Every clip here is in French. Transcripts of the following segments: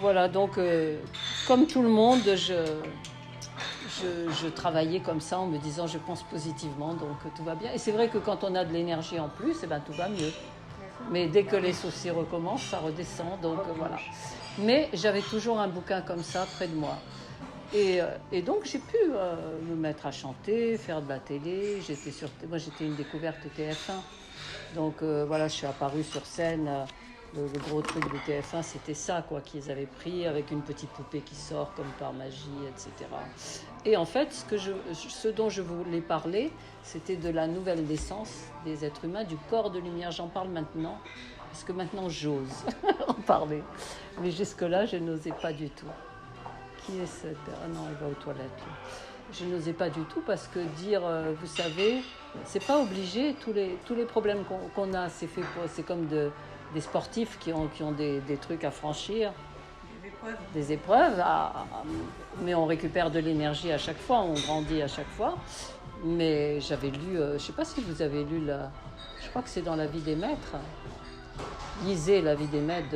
Voilà, donc comme tout le monde, je travaillais comme ça en me disant je pense positivement, donc tout va bien. Et c'est vrai que quand on a de l'énergie en plus, eh ben, tout va mieux. Mais dès que les soucis recommencent, ça redescend, donc voilà. Mais j'avais toujours un bouquin comme ça près de moi. Et donc j'ai pu me mettre à chanter, faire de la télé. Moi j'étais une découverte TF1. Donc voilà, je suis apparue sur scène. Le gros truc de TF1, c'était ça, quoi, qu'ils avaient pris avec une petite poupée qui sort comme par magie, etc. Et en fait, ce dont je voulais parler, c'était de la nouvelle naissance des êtres humains, du corps de lumière. J'en parle maintenant, parce que maintenant j'ose en parler. Mais jusque-là, je n'osais pas du tout. Qui est cette... Ah non, elle va aux toilettes. Là. Je n'osais pas du tout parce que dire, vous savez, c'est pas obligé. Tous les problèmes qu'on a, c'est comme des sportifs qui ont des trucs à franchir, des épreuves, mais on récupère de l'énergie à chaque fois, on grandit à chaque fois. Mais j'avais lu, je ne sais pas si vous avez lu, je crois que c'est dans La vie des maîtres. Lisez La vie des maîtres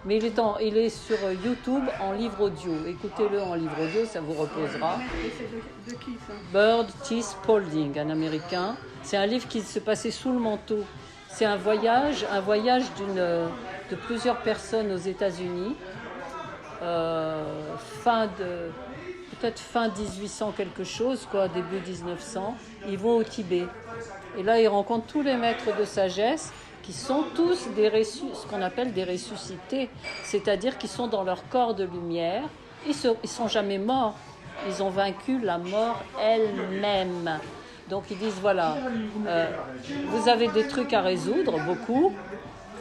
mais il est sur YouTube en livre audio. Écoutez-le en livre audio, ça vous reposera. C'est de qui ça? Bird T. Spalding, un Américain. C'est un livre qui se passait sous le manteau. C'est un voyage de plusieurs personnes aux États-Unis, peut-être fin 1800 quelque chose, quoi, début 1900. Ils vont au Tibet. Et là, ils rencontrent tous les maîtres de sagesse qui sont tous ce qu'on appelle des ressuscités, c'est-à-dire qu'ils sont dans leur corps de lumière. Ils sont jamais morts. Ils ont vaincu la mort elle-même. Donc ils disent voilà, vous avez des trucs à résoudre, beaucoup.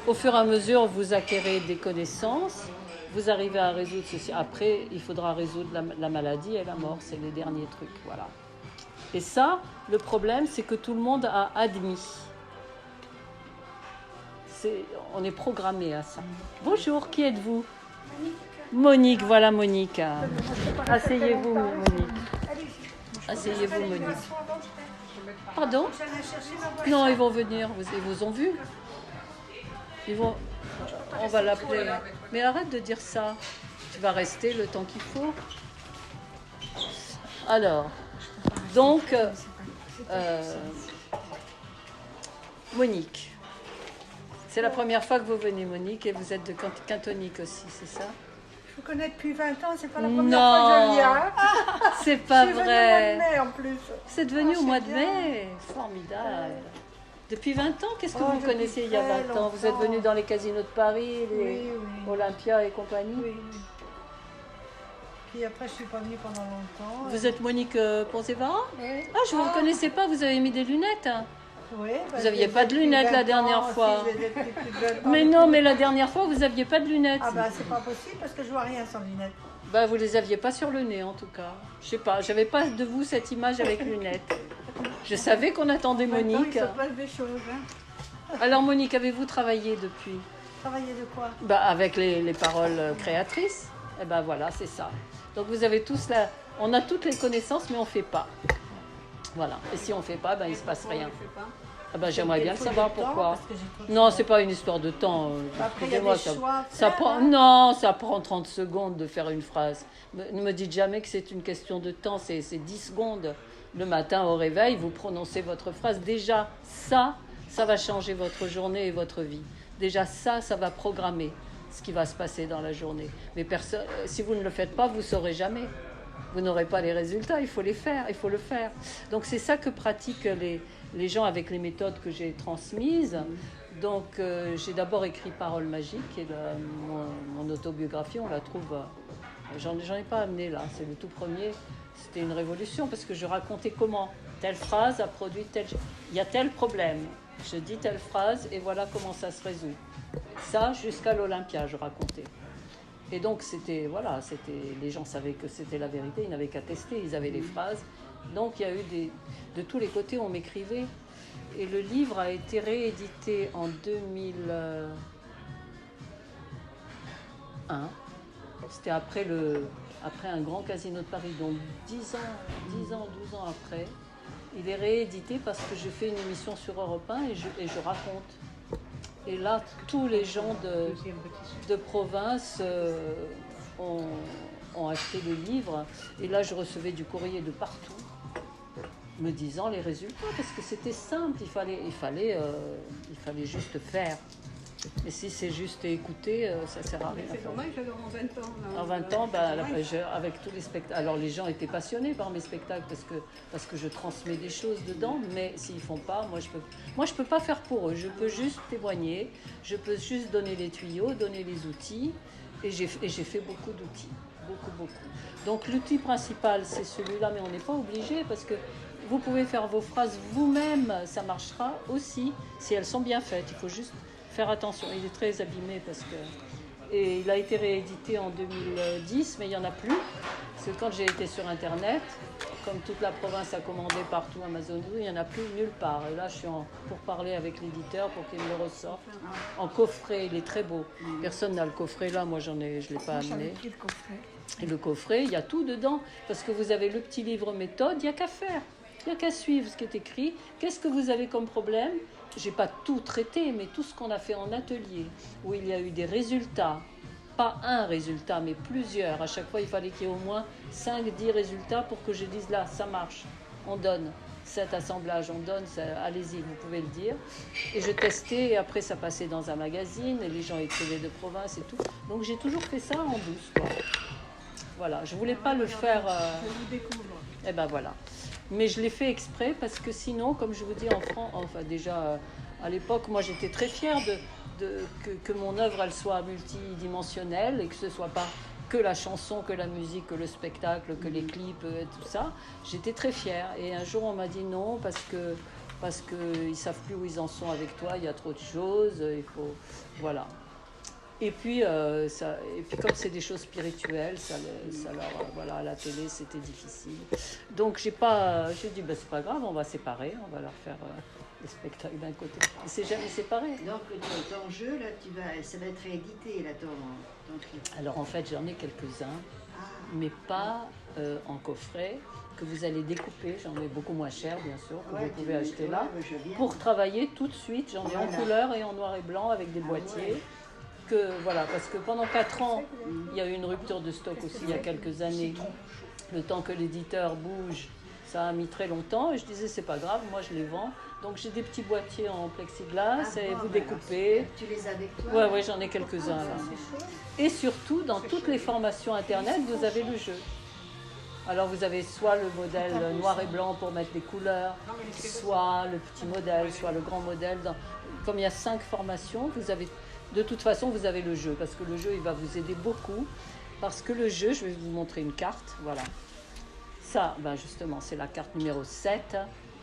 Au fur et à mesure, vous acquérez des connaissances. Vous arrivez à résoudre ceci. Après, il faudra résoudre la maladie et la mort. C'est les derniers trucs, voilà. Et ça, le problème, c'est que tout le monde a admis. On est programmé à ça. Bonjour, qui êtes-vous? Monique, voilà Monique. Asseyez-vous, Monique. Asseyez-vous, Monique. Pardon? Non, ils vont venir. Ils vous ont vu? On va l'appeler. Mais arrête de dire ça. Tu vas rester le temps qu'il faut. Alors, donc, Monique. C'est la première fois que vous venez, Monique, et vous êtes de Quintonique aussi, c'est ça? Je vous connais depuis 20 ans, c'est pas la première fois que je viens. C'est pas vrai. Je suis venue au mois de mai en plus. Vous êtes venu au mois de mai? Formidable. Depuis 20 ans, qu'est-ce que vous connaissiez il y a 20 ans? Vous êtes venu dans les casinos de Paris, les Olympia et compagnie? Oui. Puis après, je suis pas venue pendant longtemps. Vous êtes Monique Ponzevara? Oui. Ah, je ne vous reconnaissais pas, vous avez mis des lunettes. Oui, vous n'aviez pas de lunettes la dernière fois. Mais non, mais la dernière fois, vous n'aviez pas de lunettes. Ah bah c'est pas possible parce que je vois rien sans lunettes. Bah vous les aviez pas sur le nez en tout cas. Je sais pas, j'avais pas de vous cette image avec lunettes. Je savais qu'on attendait Monique. Il se passe des choses. Hein. Alors Monique, avez-vous travaillé depuis? Travaillé de quoi? Bah avec les paroles créatrices. Et ben voilà, c'est ça. Donc vous avez tous on a toutes les connaissances, mais on fait pas. Voilà. Et si on fait pas, ben il se passe rien. Ah ben, j'aimerais bien le savoir pourquoi. Non, c'est pas une histoire de temps. Après, il y a des choix ça prend, non, ça prend 30 secondes de faire une phrase. Ne me dites jamais que c'est une question de temps, c'est 10 secondes. Le matin au réveil, vous prononcez votre phrase. Déjà, ça va changer votre journée et votre vie. Déjà, ça va programmer ce qui va se passer dans la journée. Mais si vous ne le faites pas, vous ne saurez jamais. Vous n'aurez pas les résultats, il faut les faire, il faut le faire. Donc c'est ça que pratiquent les gens avec les méthodes que j'ai transmises. Donc j'ai d'abord écrit Paroles magiques, qui est mon autobiographie, on la trouve, j'en ai pas amené là, c'est le tout premier. C'était une révolution parce que je racontais comment telle phrase a produit il y a tel problème. Je dis telle phrase et voilà comment ça se résout. Ça jusqu'à l'Olympia, je racontais. Et donc, les gens savaient que c'était la vérité, ils n'avaient qu'à tester, ils avaient les phrases. Donc, il y a eu de tous les côtés, on m'écrivait. Et le livre a été réédité en 2001. C'était après un grand casino de Paris, donc 12 ans après. Il est réédité parce que je fais une émission sur Europe 1 et je raconte. Et là, tous les gens de province ont acheté le livre. Et là, je recevais du courrier de partout, me disant les résultats, parce que c'était simple, il fallait juste faire. Et si c'est juste écouter, ça sert à rien. C'est dommage, en 20 ans. En 20 ans, avec tous les spectacles. Alors les gens étaient passionnés par mes spectacles parce que je transmets des choses dedans, mais s'ils font pas, moi je peux pas faire pour eux. Je peux juste témoigner, je peux juste donner les tuyaux, donner les outils, et j'ai fait beaucoup d'outils, beaucoup. Donc l'outil principal c'est celui-là, mais on n'est pas obligé parce que vous pouvez faire vos phrases vous-même, ça marchera aussi si elles sont bien faites. Il faut juste faire attention. Il est très abîmé et il a été réédité en 2010, mais il n'y en a plus. Parce que quand j'ai été sur Internet, comme toute la province a commandé partout Amazon, il n'y en a plus nulle part. Et là, je suis pour parler avec l'éditeur pour qu'il me le ressorte. En coffret, il est très beau. Personne n'a le coffret là, je ne l'ai pas amené. Et le coffret, il y a tout dedans. Parce que vous avez le petit livre méthode, il n'y a qu'à faire. Il n'y a qu'à suivre ce qui est écrit. Qu'est-ce que vous avez comme problème ? Je n'ai pas tout traité, mais tout ce qu'on a fait en atelier, où il y a eu des résultats, pas un résultat, mais plusieurs. À chaque fois, il fallait qu'il y ait au moins 5-10 résultats pour que je dise là, ça marche. On donne cet assemblage, on donne, allez-y, vous pouvez le dire. Et je testais, et après ça passait dans un magazine, et les gens écrivaient de province et tout. Donc j'ai toujours fait ça en douce, quoi. Voilà, je ne voulais pas le faire... Je vous découvre. Eh ben voilà. Mais je l'ai fait exprès parce que sinon, comme je vous dis, en France, enfin déjà à l'époque, moi j'étais très fière que mon œuvre elle soit multidimensionnelle et que ce soit pas que la chanson, que la musique, que le spectacle, que les clips, tout ça. J'étais très fière. Et un jour on m'a dit non parce que ils savent plus où ils en sont avec toi. Il y a trop de choses. Il faut voilà. Et puis comme c'est des choses spirituelles, ça leur, voilà, à la télé, c'était difficile. Donc j'ai dit, c'est pas grave, on va séparer, on va leur faire des spectacles d'un côté. On s'est jamais séparés. Donc ton jeu, là, ça va être réédité, là, ton truc. Alors en fait, j'en ai quelques-uns, mais pas en coffret, que vous allez découper. J'en ai beaucoup moins cher, bien sûr, que vous pouvez acheter là. Pour travailler tout de suite, j'en ai en couleur et en noir et blanc avec des boîtiers. Ouais. Parce que pendant 4 ans, il y a eu une rupture de stock aussi il y a quelques années. Le temps que l'éditeur bouge, ça a mis très longtemps et je disais c'est pas grave, moi je les vends. Donc j'ai des petits boîtiers en plexiglas et vous découpez. Alors, tu les as avec toi? Ouais, j'en ai quelques-uns là. Et surtout, dans toutes les formations internet, vous avez le jeu. Alors vous avez soit le modèle noir et blanc pour mettre des couleurs, soit le petit modèle, soit le grand modèle. Comme il y a 5 formations, de toute façon, vous avez le jeu, parce que le jeu, il va vous aider beaucoup. Parce que le jeu, je vais vous montrer une carte, voilà. Ça, justement, c'est la carte numéro 7,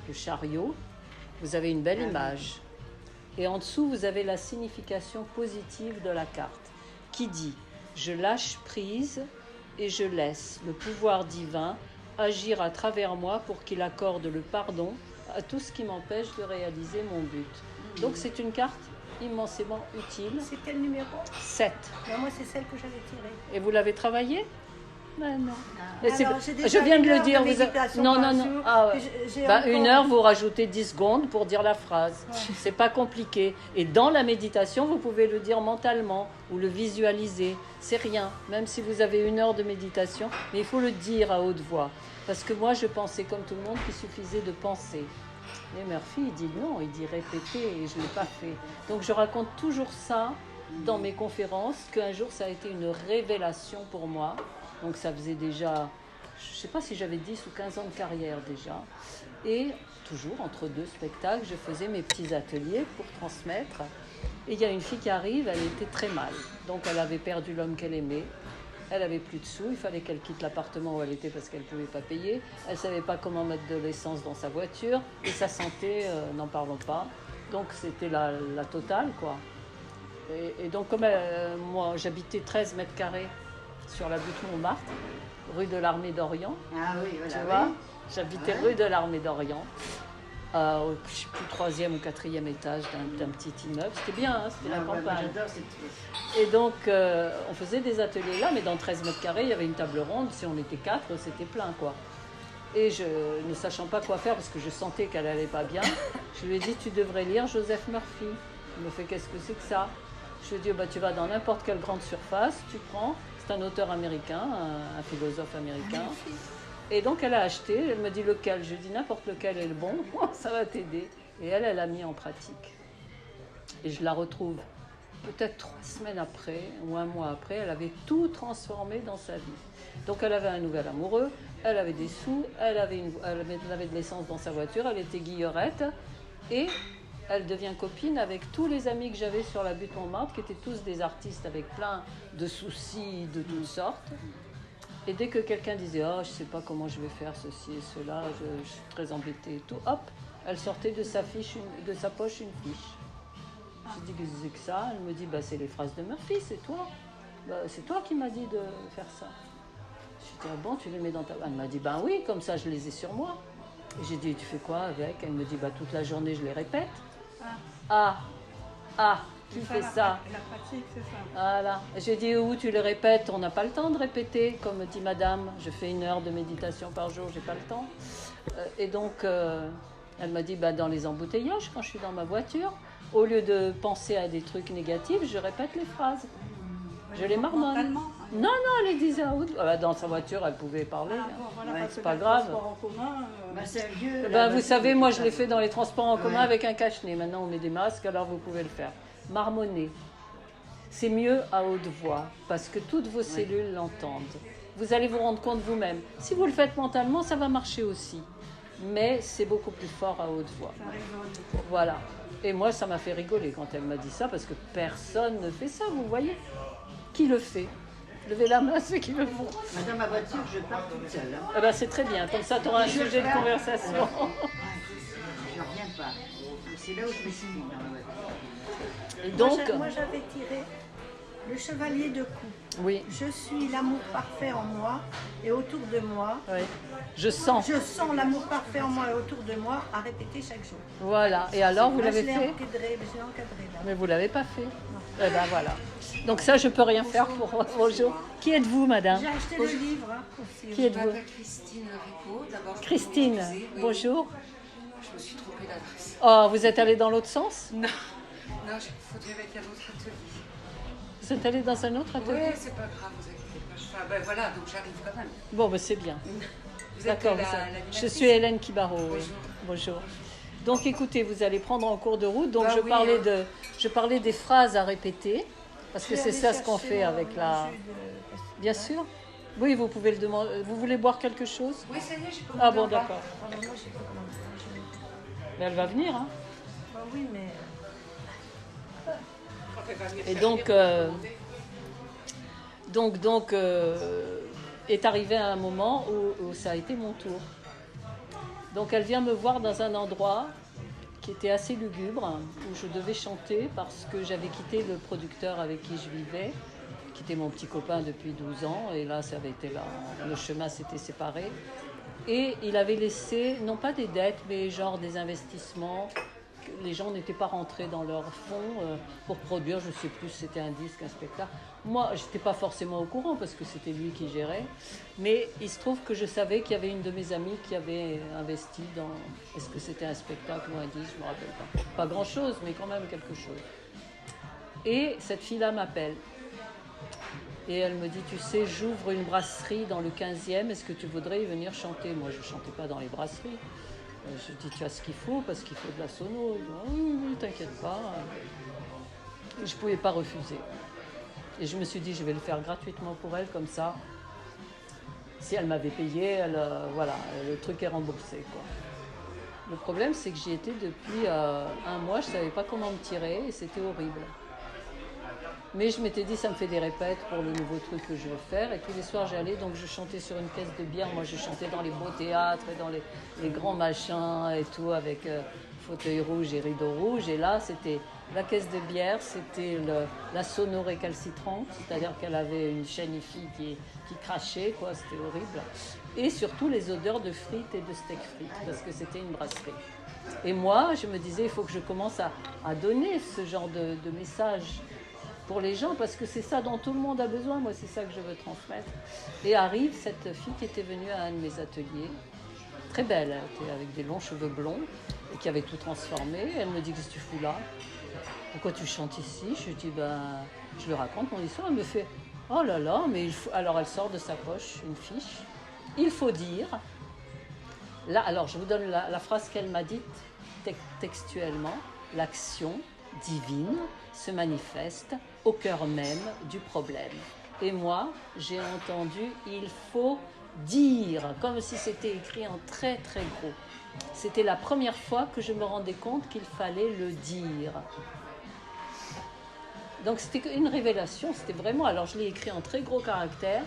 le chariot. Vous avez une belle image. Et en dessous, vous avez la signification positive de la carte, qui dit « Je lâche prise et je laisse le pouvoir divin agir à travers moi pour qu'il accorde le pardon à tout ce qui m'empêche de réaliser mon but. » Donc, c'est une carte immensément utile. C'est quel numéro? 7. Ben, moi, c'est celle que j'avais tirée. Et vous l'avez travaillée? Ben non. Alors, Je viens de le dire. Non. Ah, ouais. Encore... 1 heure, vous rajoutez 10 secondes pour dire la phrase. Ouais. C'est pas compliqué. Et dans la méditation, vous pouvez le dire mentalement ou le visualiser. C'est rien. Même si vous avez 1 heure de méditation, mais il faut le dire à haute voix. Parce que moi, je pensais comme tout le monde qu'il suffisait de penser. Mais Murphy, il dit non, il dit répéter et je ne l'ai pas fait. Donc je raconte toujours ça dans mes conférences, qu'un jour ça a été une révélation pour moi. Donc ça faisait déjà, je ne sais pas si j'avais 10 ou 15 ans de carrière déjà. Et toujours, entre 2 spectacles, je faisais mes petits ateliers pour transmettre. Et il y a une fille qui arrive, elle était très mal. Donc elle avait perdu l'homme qu'elle aimait. Elle avait plus de sous, il fallait qu'elle quitte l'appartement où elle était parce qu'elle ne pouvait pas payer. Elle ne savait pas comment mettre de l'essence dans sa voiture. Et sa santé, n'en parlons pas. Donc c'était la totale, quoi. Et donc comme moi, j'habitais 13 mètres carrés sur la butte Montmartre, rue de l'Armée d'Orient. Ah oui, voilà. Tu vois, j'habitais rue de l'Armée d'Orient. Je ne sais plus, 3e ou 4e étage d'un petit immeuble. C'était bien, hein, c'était la campagne. J'adore cette chose. Et donc, on faisait des ateliers là, mais dans 13 mètres carrés, il y avait une table ronde. Si on était 4, c'était plein, quoi. Et je, ne sachant pas quoi faire, parce que je sentais qu'elle n'allait pas bien, je lui ai dit, tu devrais lire Joseph Murphy. Il me fait, qu'est-ce que c'est que ça? Je lui ai dit, tu vas dans n'importe quelle grande surface, tu prends, C'est un auteur américain, un philosophe américain. Et donc elle a acheté, elle me dit lequel. Je dis n'importe lequel est le bon, ça va t'aider. Et elle a mis en pratique. Et je la retrouve peut-être 3 semaines après ou un mois après, elle avait tout transformé dans sa vie. Donc elle avait un nouvel amoureux, elle avait des sous, elle avait de l'essence dans sa voiture, elle était guillerette et elle devient copine avec tous les amis que j'avais sur la butte Montmartre, qui étaient tous des artistes avec plein de soucis de toutes sortes. Et dès que quelqu'un disait « Oh, je ne sais pas comment je vais faire ceci et cela, je suis très embêtée et tout », hop, elle sortait de sa poche une fiche. Je dis « Qu'est-ce que c'est que ça ?» Elle me dit bah, « C'est les phrases de Murphy, c'est toi. Bah, c'est toi qui m'as dit de faire ça. » Je dis « Ah bon, tu les mets dans ta... » Elle m'a dit « Ben oui, comme ça je les ai sur moi. » Et j'ai dit « Tu fais quoi avec ?» Elle me dit bah, « Toute la journée je les répète. » Qui fait ça? La pratique, c'est ça. Voilà. J'ai dit où tu les répètes? On n'a pas le temps de répéter, comme dit madame. Je fais 1 heure de méditation par jour, j'ai pas le temps. Et donc, elle m'a dit dans les embouteillages, quand je suis dans ma voiture, au lieu de penser à des trucs négatifs, je répète les phrases. Je les marmonne. Non, elle les disait à haute. Dans sa voiture, elle pouvait parler. C'est pas grave. Vous savez, moi je l'ai fait dans les transports en commun avec un cache-nez. Maintenant on met des masques, alors vous pouvez le faire. Marmonner. C'est mieux à haute voix, parce que toutes vos cellules l'entendent. Vous allez vous rendre compte vous-même. Si vous le faites mentalement, ça va marcher aussi. Mais c'est beaucoup plus fort à haute voix. Voilà. Et moi, ça m'a fait rigoler quand elle m'a dit ça, parce que personne ne fait ça, vous voyez. Qui le fait? Levez la main, ceux qui le font. Dans ma voiture, je pars toute seule. C'est très bien, comme ça tu auras un sujet de conversation. Je ne reviens pas. C'est là où je me suis mis dans la voiture. Et donc, moi j'avais tiré le chevalier de coups. Oui. Je suis l'amour parfait en moi et autour de moi. Oui. Je sens l'amour parfait en moi et autour de moi à répéter chaque jour. Voilà. Et alors, vous l'avez fait? Je l'ai encadré là. Mais vous ne l'avez pas fait. Voilà. Donc ça, je ne peux rien faire pour bonjour. Qui êtes-vous, madame? J'ai acheté le livre aussi. Qui êtes-vous? Je m'appelle Christine Rico. D'abord, Christine, oui. bonjour. Je me suis trompée d'adresse. Oh, vous êtes allée dans l'autre sens? Non, il faudrait mettre un autre atelier. Vous êtes allée dans un autre atelier? Oui, c'est pas grave, vous inquiétez pas. Voilà, donc j'arrive quand même. Bon, c'est bien. Vous êtes D'accord, l'animatrice? je suis Hélène Kibarro. Bonjour. Bonjour. Donc écoutez, vous allez prendre en cours de route. Donc oui, je parlais des phrases à répéter, parce que c'est ça ce qu'on fait avec la... Bien sûr. Oui, vous pouvez le demander. Vous voulez boire quelque chose? Oui, ça y est, j'ai commandé. Ah bon, d'accord. Moi, j'ai pas commandé. Mais elle va venir, hein. Oui, mais... Et donc, est arrivé un moment où ça a été mon tour. Donc elle vient me voir dans un endroit qui était assez lugubre, où je devais chanter parce que j'avais quitté le producteur avec qui je vivais, qui était mon petit copain depuis 12 ans, et là, ça avait été là, le chemin s'était séparé. Et il avait laissé, non pas des dettes, mais genre des investissements. Les gens n'étaient pas rentrés dans leur fonds pour produire, je ne sais plus si c'était un disque, un spectacle. Moi, je n'étais pas forcément au courant parce que c'était lui qui gérait. Mais il se trouve que je savais qu'il y avait une de mes amies qui avait investi dans... Est-ce que c'était un spectacle ou un disque? Je ne me rappelle pas. Pas grand-chose, mais quand même quelque chose. Et cette fille-là m'appelle. Et elle me dit, tu sais, j'ouvre une brasserie dans le 15e, est-ce que tu voudrais y venir chanter? Moi, je ne chantais pas dans les brasseries. Je dis, tu as ce qu'il faut, parce qu'il faut de la sono. Oui, t'inquiète pas. Et je ne pouvais pas refuser. Et je me suis dit, je vais le faire gratuitement pour elle, comme ça. Si elle m'avait payé, le truc est remboursé, quoi. Le problème, c'est que j'y étais depuis 1 mois, je ne savais pas comment me tirer, et c'était horrible. Mais je m'étais dit, ça me fait des répètes pour le nouveau truc que je veux faire. Et tous les soirs, j'allais, donc je chantais sur une caisse de bière. Moi, je chantais dans les beaux théâtres et dans les grands machins et tout, avec fauteuil rouge et rideau rouge. Et là, c'était la caisse de bière, c'était la sono récalcitrante, c'est-à-dire qu'elle avait une chaîne hi-fi qui crachait, quoi, c'était horrible. Et surtout les odeurs de frites et de steak frites, parce que c'était une brasserie. Et moi, je me disais, il faut que je commence à donner ce genre de message pour les gens, parce que c'est ça dont tout le monde a besoin. Moi, c'est ça que je veux transmettre. Et arrive cette fille qui était venue à un de mes ateliers, très belle, elle était avec des longs cheveux blonds, et qui avait tout transformé. Elle me dit, qu'est-ce que tu fous là? Pourquoi tu chantes ici? Je lui dis, je lui raconte mon histoire. Elle me fait, Oh là là, mais alors elle sort de sa poche une fiche. Il faut dire, là, alors je vous donne la phrase qu'elle m'a dite textuellement, l'action divine se manifeste au cœur même du problème. Et moi, j'ai entendu, il faut dire, comme si c'était écrit en très très gros. C'était la première fois que je me rendais compte qu'il fallait le dire. Donc c'était une révélation, c'était vraiment, alors je l'ai écrit en très gros caractères,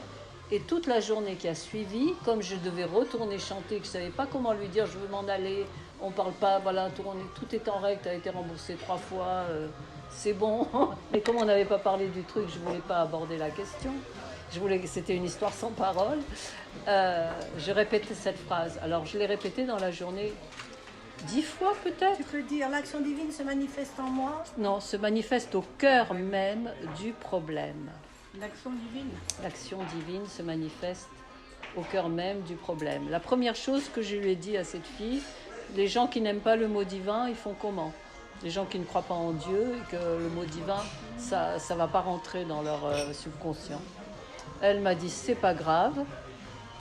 et toute la journée qui a suivi, comme je devais retourner chanter, que je ne savais pas comment lui dire, je veux m'en aller, on ne parle pas, voilà, tout est en règle, tu as été remboursé 3 fois, c'est bon. Mais comme on n'avait pas parlé du truc, je ne voulais pas aborder la question, c'était une histoire sans parole, je répétais cette phrase. Alors je l'ai répétée dans la journée 10 fois peut-être. Tu peux dire l'action divine se manifeste en moi. Non, se manifeste au cœur même du problème. L'action divine. L'action divine se manifeste au cœur même du problème. La première chose que je lui ai dit à cette fille, les gens qui n'aiment pas le mot divin, ils font comment? Les gens qui ne croient pas en Dieu et que le mot divin, ça ne va pas rentrer dans leur subconscient. Elle m'a dit, c'est pas grave,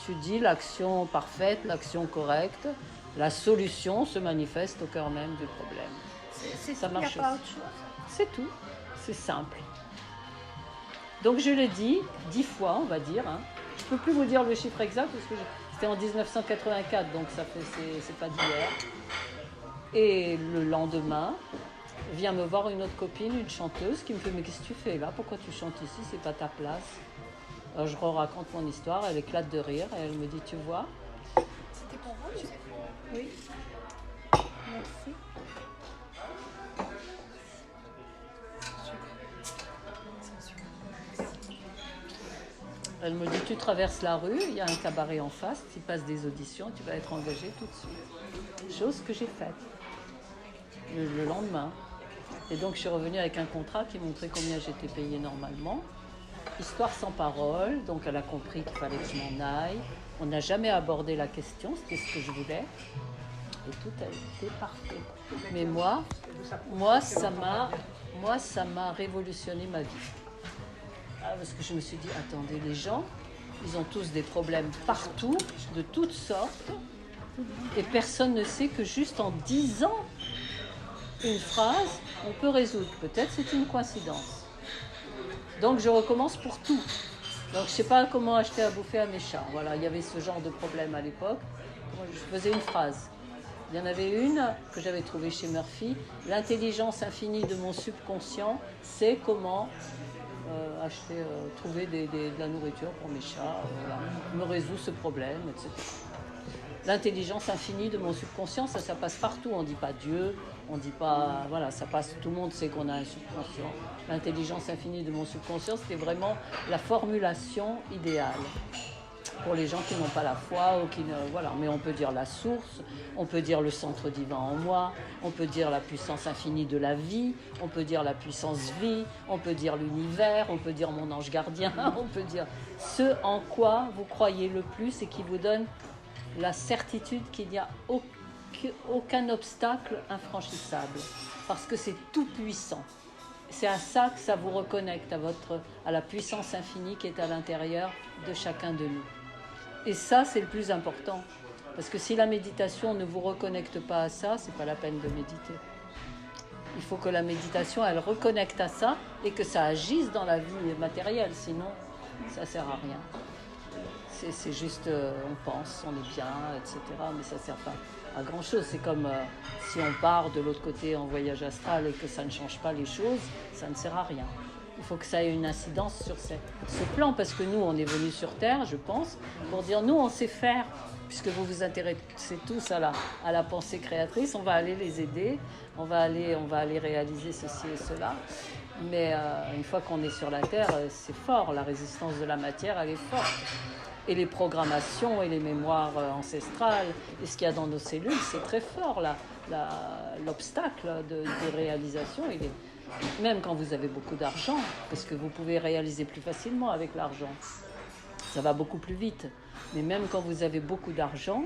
tu dis l'action parfaite, l'action correcte, la solution se manifeste au cœur même du problème. Ça marche. Il n'y a pas autre chose. C'est tout, c'est simple. Donc je l'ai dit 10 fois, on va dire. Hein. Je ne peux plus vous dire le chiffre exact parce que c'était en 1984, donc c'est pas d'hier. Et le lendemain, vient me voir une autre copine, une chanteuse, qui me fait « Mais qu'est-ce que tu fais là? Pourquoi tu chantes ici? C'est pas ta place. » Alors je raconte mon histoire, elle éclate de rire et elle me dit « Tu vois ?» C'était pour vous? Oui. Merci. Elle me dit, tu traverses la rue, il y a un cabaret en face, tu passes des auditions, tu vas être engagée tout de suite. Chose que j'ai faite le lendemain. Et donc je suis revenue avec un contrat qui montrait combien j'étais payée normalement. Histoire sans parole, donc elle a compris qu'il fallait que je m'en aille. On n'a jamais abordé la question, c'était ce que je voulais. Et tout a été parfait. Mais moi ça m'a révolutionné ma vie. Parce que je me suis dit, attendez, les gens, ils ont tous des problèmes partout, de toutes sortes, et personne ne sait que juste en disant une phrase, on peut résoudre. Peut-être c'est une coïncidence. Donc je recommence pour tout. Donc je ne sais pas comment acheter à bouffer à mes chats. Voilà, il y avait ce genre de problème à l'époque. Je faisais une phrase. Il y en avait une que j'avais trouvée chez Murphy. L'intelligence infinie de mon subconscient sait comment trouver de la nourriture pour mes chats, voilà, me résout ce problème, etc. L'intelligence infinie de mon subconscient, ça passe partout. On ne dit pas Dieu, on ne dit pas... Voilà, ça passe, tout le monde sait qu'on a un subconscient. L'intelligence infinie de mon subconscient, c'était vraiment la formulation idéale pour les gens qui n'ont pas la foi ou qui ne... Voilà, mais on peut dire la source, on peut dire le centre divin en moi, on peut dire la puissance infinie de la vie, on peut dire la puissance vie, on peut dire l'univers, on peut dire mon ange gardien, on peut dire ce en quoi vous croyez le plus et qui vous donne la certitude qu'il n'y a aucun obstacle infranchissable, parce que c'est tout puissant. C'est à ça que ça vous reconnecte à la puissance infinie qui est à l'intérieur de chacun de nous. Et ça, c'est le plus important. Parce que si la méditation ne vous reconnecte pas à ça, c'est pas la peine de méditer. Il faut que la méditation, elle reconnecte à ça et que ça agisse dans la vie matérielle. Sinon, ça sert à rien. C'est juste, on pense, on est bien, etc. Mais ça sert pas à grand-chose. C'est comme si on part de l'autre côté en voyage astral et que ça ne change pas les choses, ça ne sert à rien. Il faut que ça ait une incidence sur ce plan, parce que nous, on est venus sur Terre, je pense, pour dire, nous, on sait faire, puisque vous vous intéressez tous à la pensée créatrice, on va aller les aider, on va aller réaliser ceci et cela. Mais une fois qu'on est sur la Terre, c'est fort, la résistance de la matière, elle est forte. Et les programmations et les mémoires ancestrales, et ce qu'il y a dans nos cellules, c'est très fort, l'obstacle de réalisation, il est... Même quand vous avez beaucoup d'argent, parce que vous pouvez réaliser plus facilement avec l'argent, ça va beaucoup plus vite. Mais même quand vous avez beaucoup d'argent,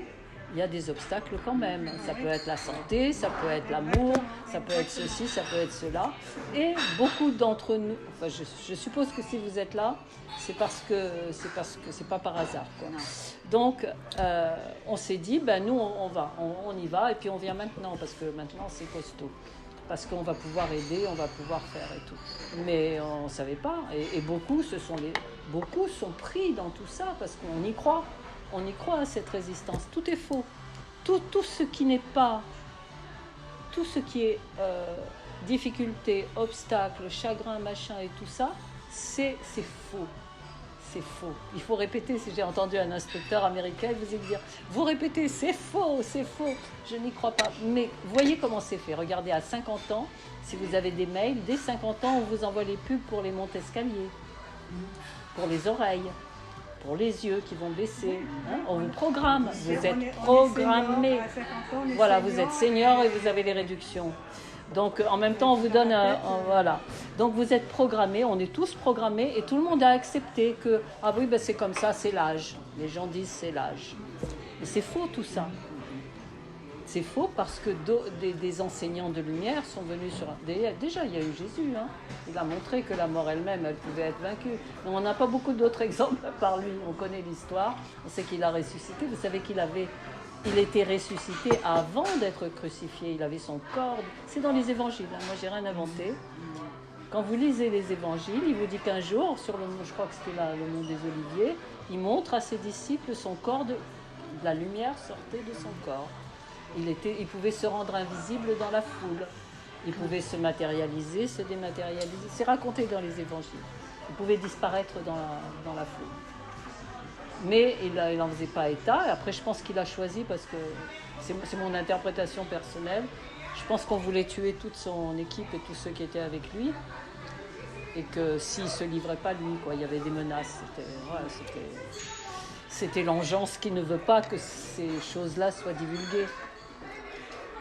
il y a des obstacles quand même. Ça peut être la santé, ça peut être l'amour, ça peut être ceci, ça peut être cela. Et beaucoup d'entre nous, enfin je suppose que si vous êtes là, c'est parce que c'est pas par hasard, quoi. Donc on s'est dit, ben nous on y va et puis on vient maintenant parce que maintenant c'est costaud. Parce qu'on va pouvoir aider, on va pouvoir faire et tout. Mais on ne savait pas. Et beaucoup sont pris dans tout ça parce qu'on y croit. On y croit à cette résistance. Tout est faux. Tout ce qui n'est pas, tout ce qui est difficulté, obstacle, chagrin, machin et tout ça, c'est faux. C'est faux. Il faut répéter. Si j'ai entendu un instructeur américain vous dire, vous répétez, c'est faux, c'est faux. Je n'y crois pas. Mais voyez comment c'est fait. Regardez, à 50 ans, si vous avez des mails, dès 50 ans, on vous envoie les pubs pour les montes-escaliers, pour les oreilles, pour les yeux qui vont baisser. Hein, on vous programme. Vous êtes programmé. Voilà, vous êtes senior et vous avez les réductions. Donc en même temps, on vous donne voilà. Donc vous êtes programmés, on est tous programmés et tout le monde a accepté que ah oui, ben c'est comme ça, c'est l'âge. Les gens disent c'est l'âge. Mais c'est faux tout ça. C'est faux parce que des enseignants de lumière sont venus sur... Déjà, il y a eu Jésus. Hein. Il a montré que la mort elle-même, elle pouvait être vaincue. Mais on n'a pas beaucoup d'autres exemples par lui. On connaît l'histoire. On sait qu'il a ressuscité. Vous savez il était ressuscité avant d'être crucifié. Il avait son corps. C'est dans les évangiles. Hein. Moi, j'ai rien inventé. Quand vous lisez les évangiles, il vous dit qu'un jour, je crois que c'était là, le mont des Oliviers, il montre à ses disciples son corps de la lumière sortait de son corps. Il pouvait se rendre invisible dans la foule. Il pouvait se matérialiser, se dématérialiser. C'est raconté dans les évangiles. Il pouvait disparaître dans la foule. Mais il n'en faisait pas état. Et après, je pense qu'il a choisi, parce que c'est mon interprétation personnelle, je pense qu'on voulait tuer toute son équipe et tous ceux qui étaient avec lui. Et que s'il ne se livrait pas, lui, quoi, il y avait des menaces. C'était l'engeance qui ne veut pas que ces choses-là soient divulguées.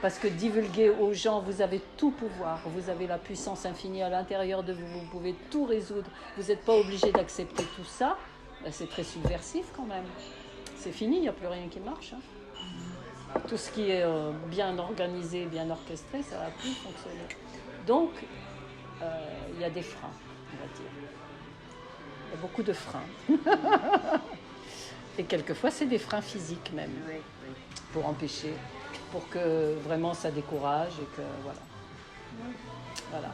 Parce que divulguer aux gens, vous avez tout pouvoir, vous avez la puissance infinie à l'intérieur de vous, vous pouvez tout résoudre. Vous n'êtes pas obligé d'accepter tout ça. Ben, c'est très subversif quand même. C'est fini, il n'y a plus rien qui marche. Hein. Tout ce qui est bien organisé, bien orchestré, ça ne va plus fonctionner. Donc, il y a des freins, on va dire. Il y a beaucoup de freins. Et quelquefois, c'est des freins physiques même, pour empêcher, pour que vraiment ça décourage et que voilà.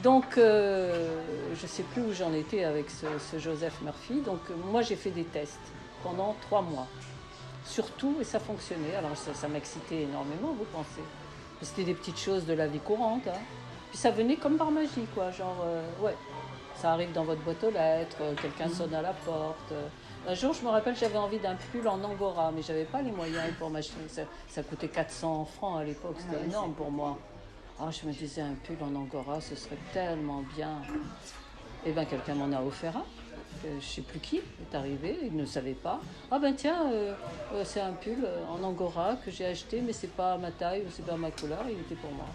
Donc, je ne sais plus où j'en étais avec ce Joseph Murphy. Donc, moi, j'ai fait des tests pendant 3 mois. Surtout, et ça fonctionnait. Alors, ça m'excitait énormément, vous pensez. C'était des petites choses de la vie courante. Hein. Puis ça venait comme par magie, quoi. Genre, ça arrive dans votre boîte aux lettres, quelqu'un sonne à la porte. Un jour, je me rappelle, j'avais envie d'un pull en angora, mais je n'avais pas les moyens pour m'acheter. Ça coûtait 400 francs à l'époque, c'était énorme pour moi. Alors, je me disais, un pull en angora, ce serait tellement bien. Eh bien, quelqu'un m'en a offert un. Je ne sais plus qui est arrivé, il ne savait pas. Ah ben tiens, c'est un pull en angora que j'ai acheté, mais c'est pas ma taille ou c'est pas ma couleur, il était pour moi.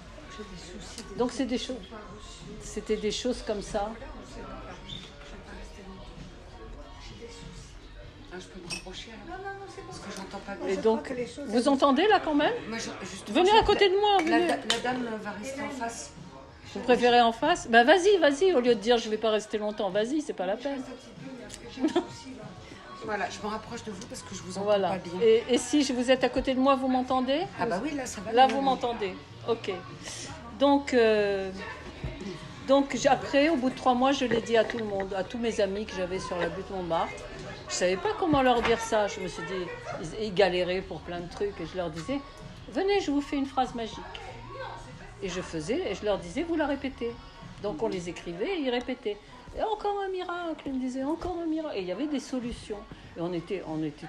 Donc c'était des choses comme ça. Ah, je peux me rapprocher alors. Non, parce que j'entends pas bien. Et donc, vous entendez là quand même? Moi, venez à côté de moi. Venez. La dame va rester en face. Vous préférez en face? Ben vas-y, au lieu de dire je vais pas rester longtemps, vas-y, c'est pas la peine. Voilà, je me rapproche de vous parce que je vous entends voilà. pas bien. Et si vous êtes à côté de moi, vous m'entendez? Ah bah oui, là ça va. Là, vous m'entendez. Ok. Donc après, au bout de 3 mois, je l'ai dit à tout le monde, à tous mes amis que j'avais sur la butte Montmartre. Je savais pas comment leur dire ça. Je me suis dit, ils galéraient pour plein de trucs. Et je leur disais, venez, je vous fais une phrase magique. Et je faisais, et je leur disais, vous la répétez. Donc on les écrivait et ils répétaient. Et encore un miracle, ils me disaient, encore un miracle. Et il y avait des solutions. Et on était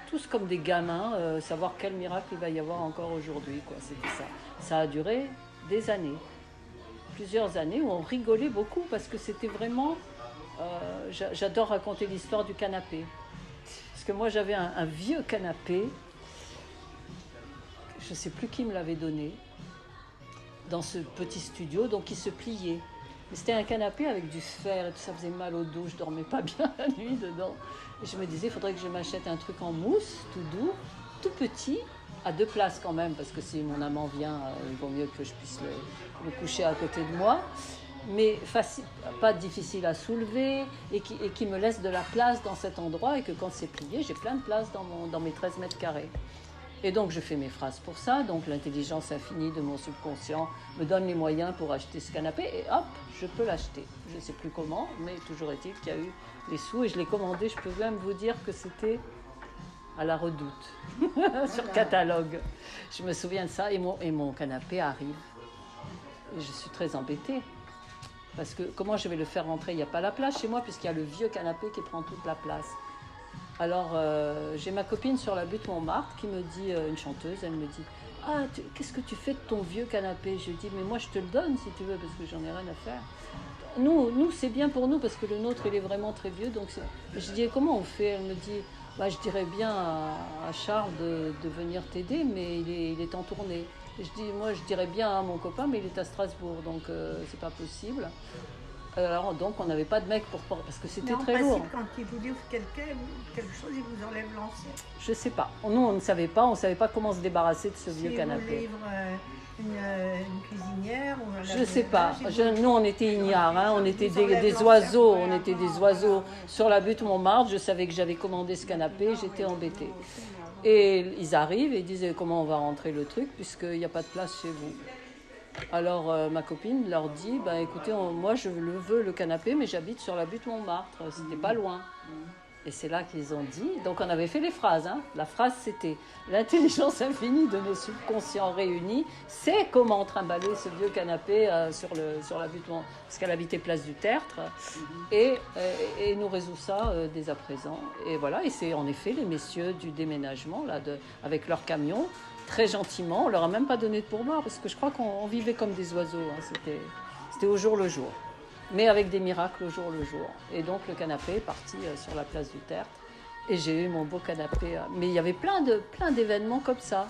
tous comme des gamins, savoir quel miracle il va y avoir encore aujourd'hui, quoi. C'était ça. Ça a duré des années. Plusieurs années où on rigolait beaucoup parce que c'était vraiment... j'adore raconter l'histoire du canapé. Parce que moi, j'avais un vieux canapé, je ne sais plus qui me l'avait donné, dans ce petit studio, donc il se pliait. Mais c'était un canapé avec du fer et tout ça faisait mal au dos, je ne dormais pas bien la nuit dedans. Et je me disais, il faudrait que je m'achète un truc en mousse, tout doux, tout petit, à 2 places quand même, parce que si mon amant vient, il vaut mieux que je puisse le coucher à côté de moi. Mais pas difficile à soulever et qui me laisse de la place dans cet endroit et que quand c'est plié, j'ai plein de place dans mes 13 mètres carrés. Et donc je fais mes phrases pour ça, donc l'intelligence infinie de mon subconscient me donne les moyens pour acheter ce canapé et hop, je peux l'acheter. Je ne sais plus comment, mais toujours est-il qu'il y a eu les sous et je l'ai commandé, je peux même vous dire que c'était à la Redoute, sur catalogue. Je me souviens de ça et mon canapé arrive. Et je suis très embêtée. Parce que comment je vais le faire rentrer? Il n'y a pas la place chez moi puisqu'il y a le vieux canapé qui prend toute la place. Alors j'ai ma copine sur la butte Montmartre qui me dit, une chanteuse, elle me dit « Ah, qu'est-ce que tu fais de ton vieux canapé ?» Je dis « Mais moi je te le donne si tu veux parce que j'en ai rien à faire. » Nous c'est bien pour nous parce que le nôtre il est vraiment très vieux. Donc je dis « Comment on fait ?» Elle me dit bah, « Je dirais bien à Charles de venir t'aider mais il est en tournée. » Et je dis, moi, je dirais bien à mon copain, mais il est à Strasbourg, donc c'est pas possible. Alors, donc, on n'avait pas de mec parce que c'était très lourd. Quand il vous livre quelque chose, il vous enlève l'ancien. Je sais pas. Nous, on ne savait pas comment se débarrasser de ce vieux canapé. Il vous livre une cuisinière ou je sais pas. Nous, on était ignares, hein. On était des oiseaux. On était des oiseaux sur la butte Montmartre. Je savais que j'avais commandé ce canapé, j'étais embêtée. Et ils arrivent et ils disent comment on va rentrer le truc puisqu'il n'y a pas de place chez vous. Alors ma copine leur dit écoutez, moi je veux le canapé mais j'habite sur la butte Montmartre, c'était pas loin. Et c'est là qu'ils ont dit, donc on avait fait les phrases, hein. La phrase c'était l'intelligence infinie de nos subconscients réunis, c'est comment trimballer ce vieux canapé sur la butte Montmartre, parce qu'elle habitait place du Tertre, et nous résout ça dès à présent. Et voilà, et c'est en effet les messieurs du déménagement, là, avec leur camion, très gentiment, on leur a même pas donné de pourboire, parce que je crois qu'on vivait comme des oiseaux, hein. C'était au jour le jour. Mais avec des miracles au jour le jour. Et donc le canapé est parti sur la place du Tertre. Et j'ai eu mon beau canapé. Mais il y avait plein d'événements comme ça.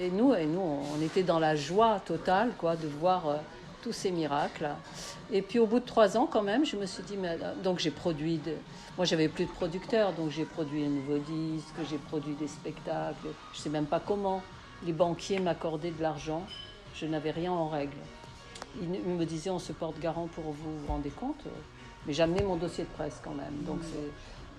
Et nous, on était dans la joie totale, quoi, de voir tous ces miracles. Et puis au bout de 3 ans, quand même, je me suis dit, donc j'ai produit. Moi, j'avais plus de producteurs, donc j'ai produit un nouveau disque, j'ai produit des spectacles. Je sais même pas comment. Les banquiers m'accordaient de l'argent. Je n'avais rien en règle. Il me disait on se porte garant pour vous, vous rendez compte? Mais j'amenais mon dossier de presse quand même. Donc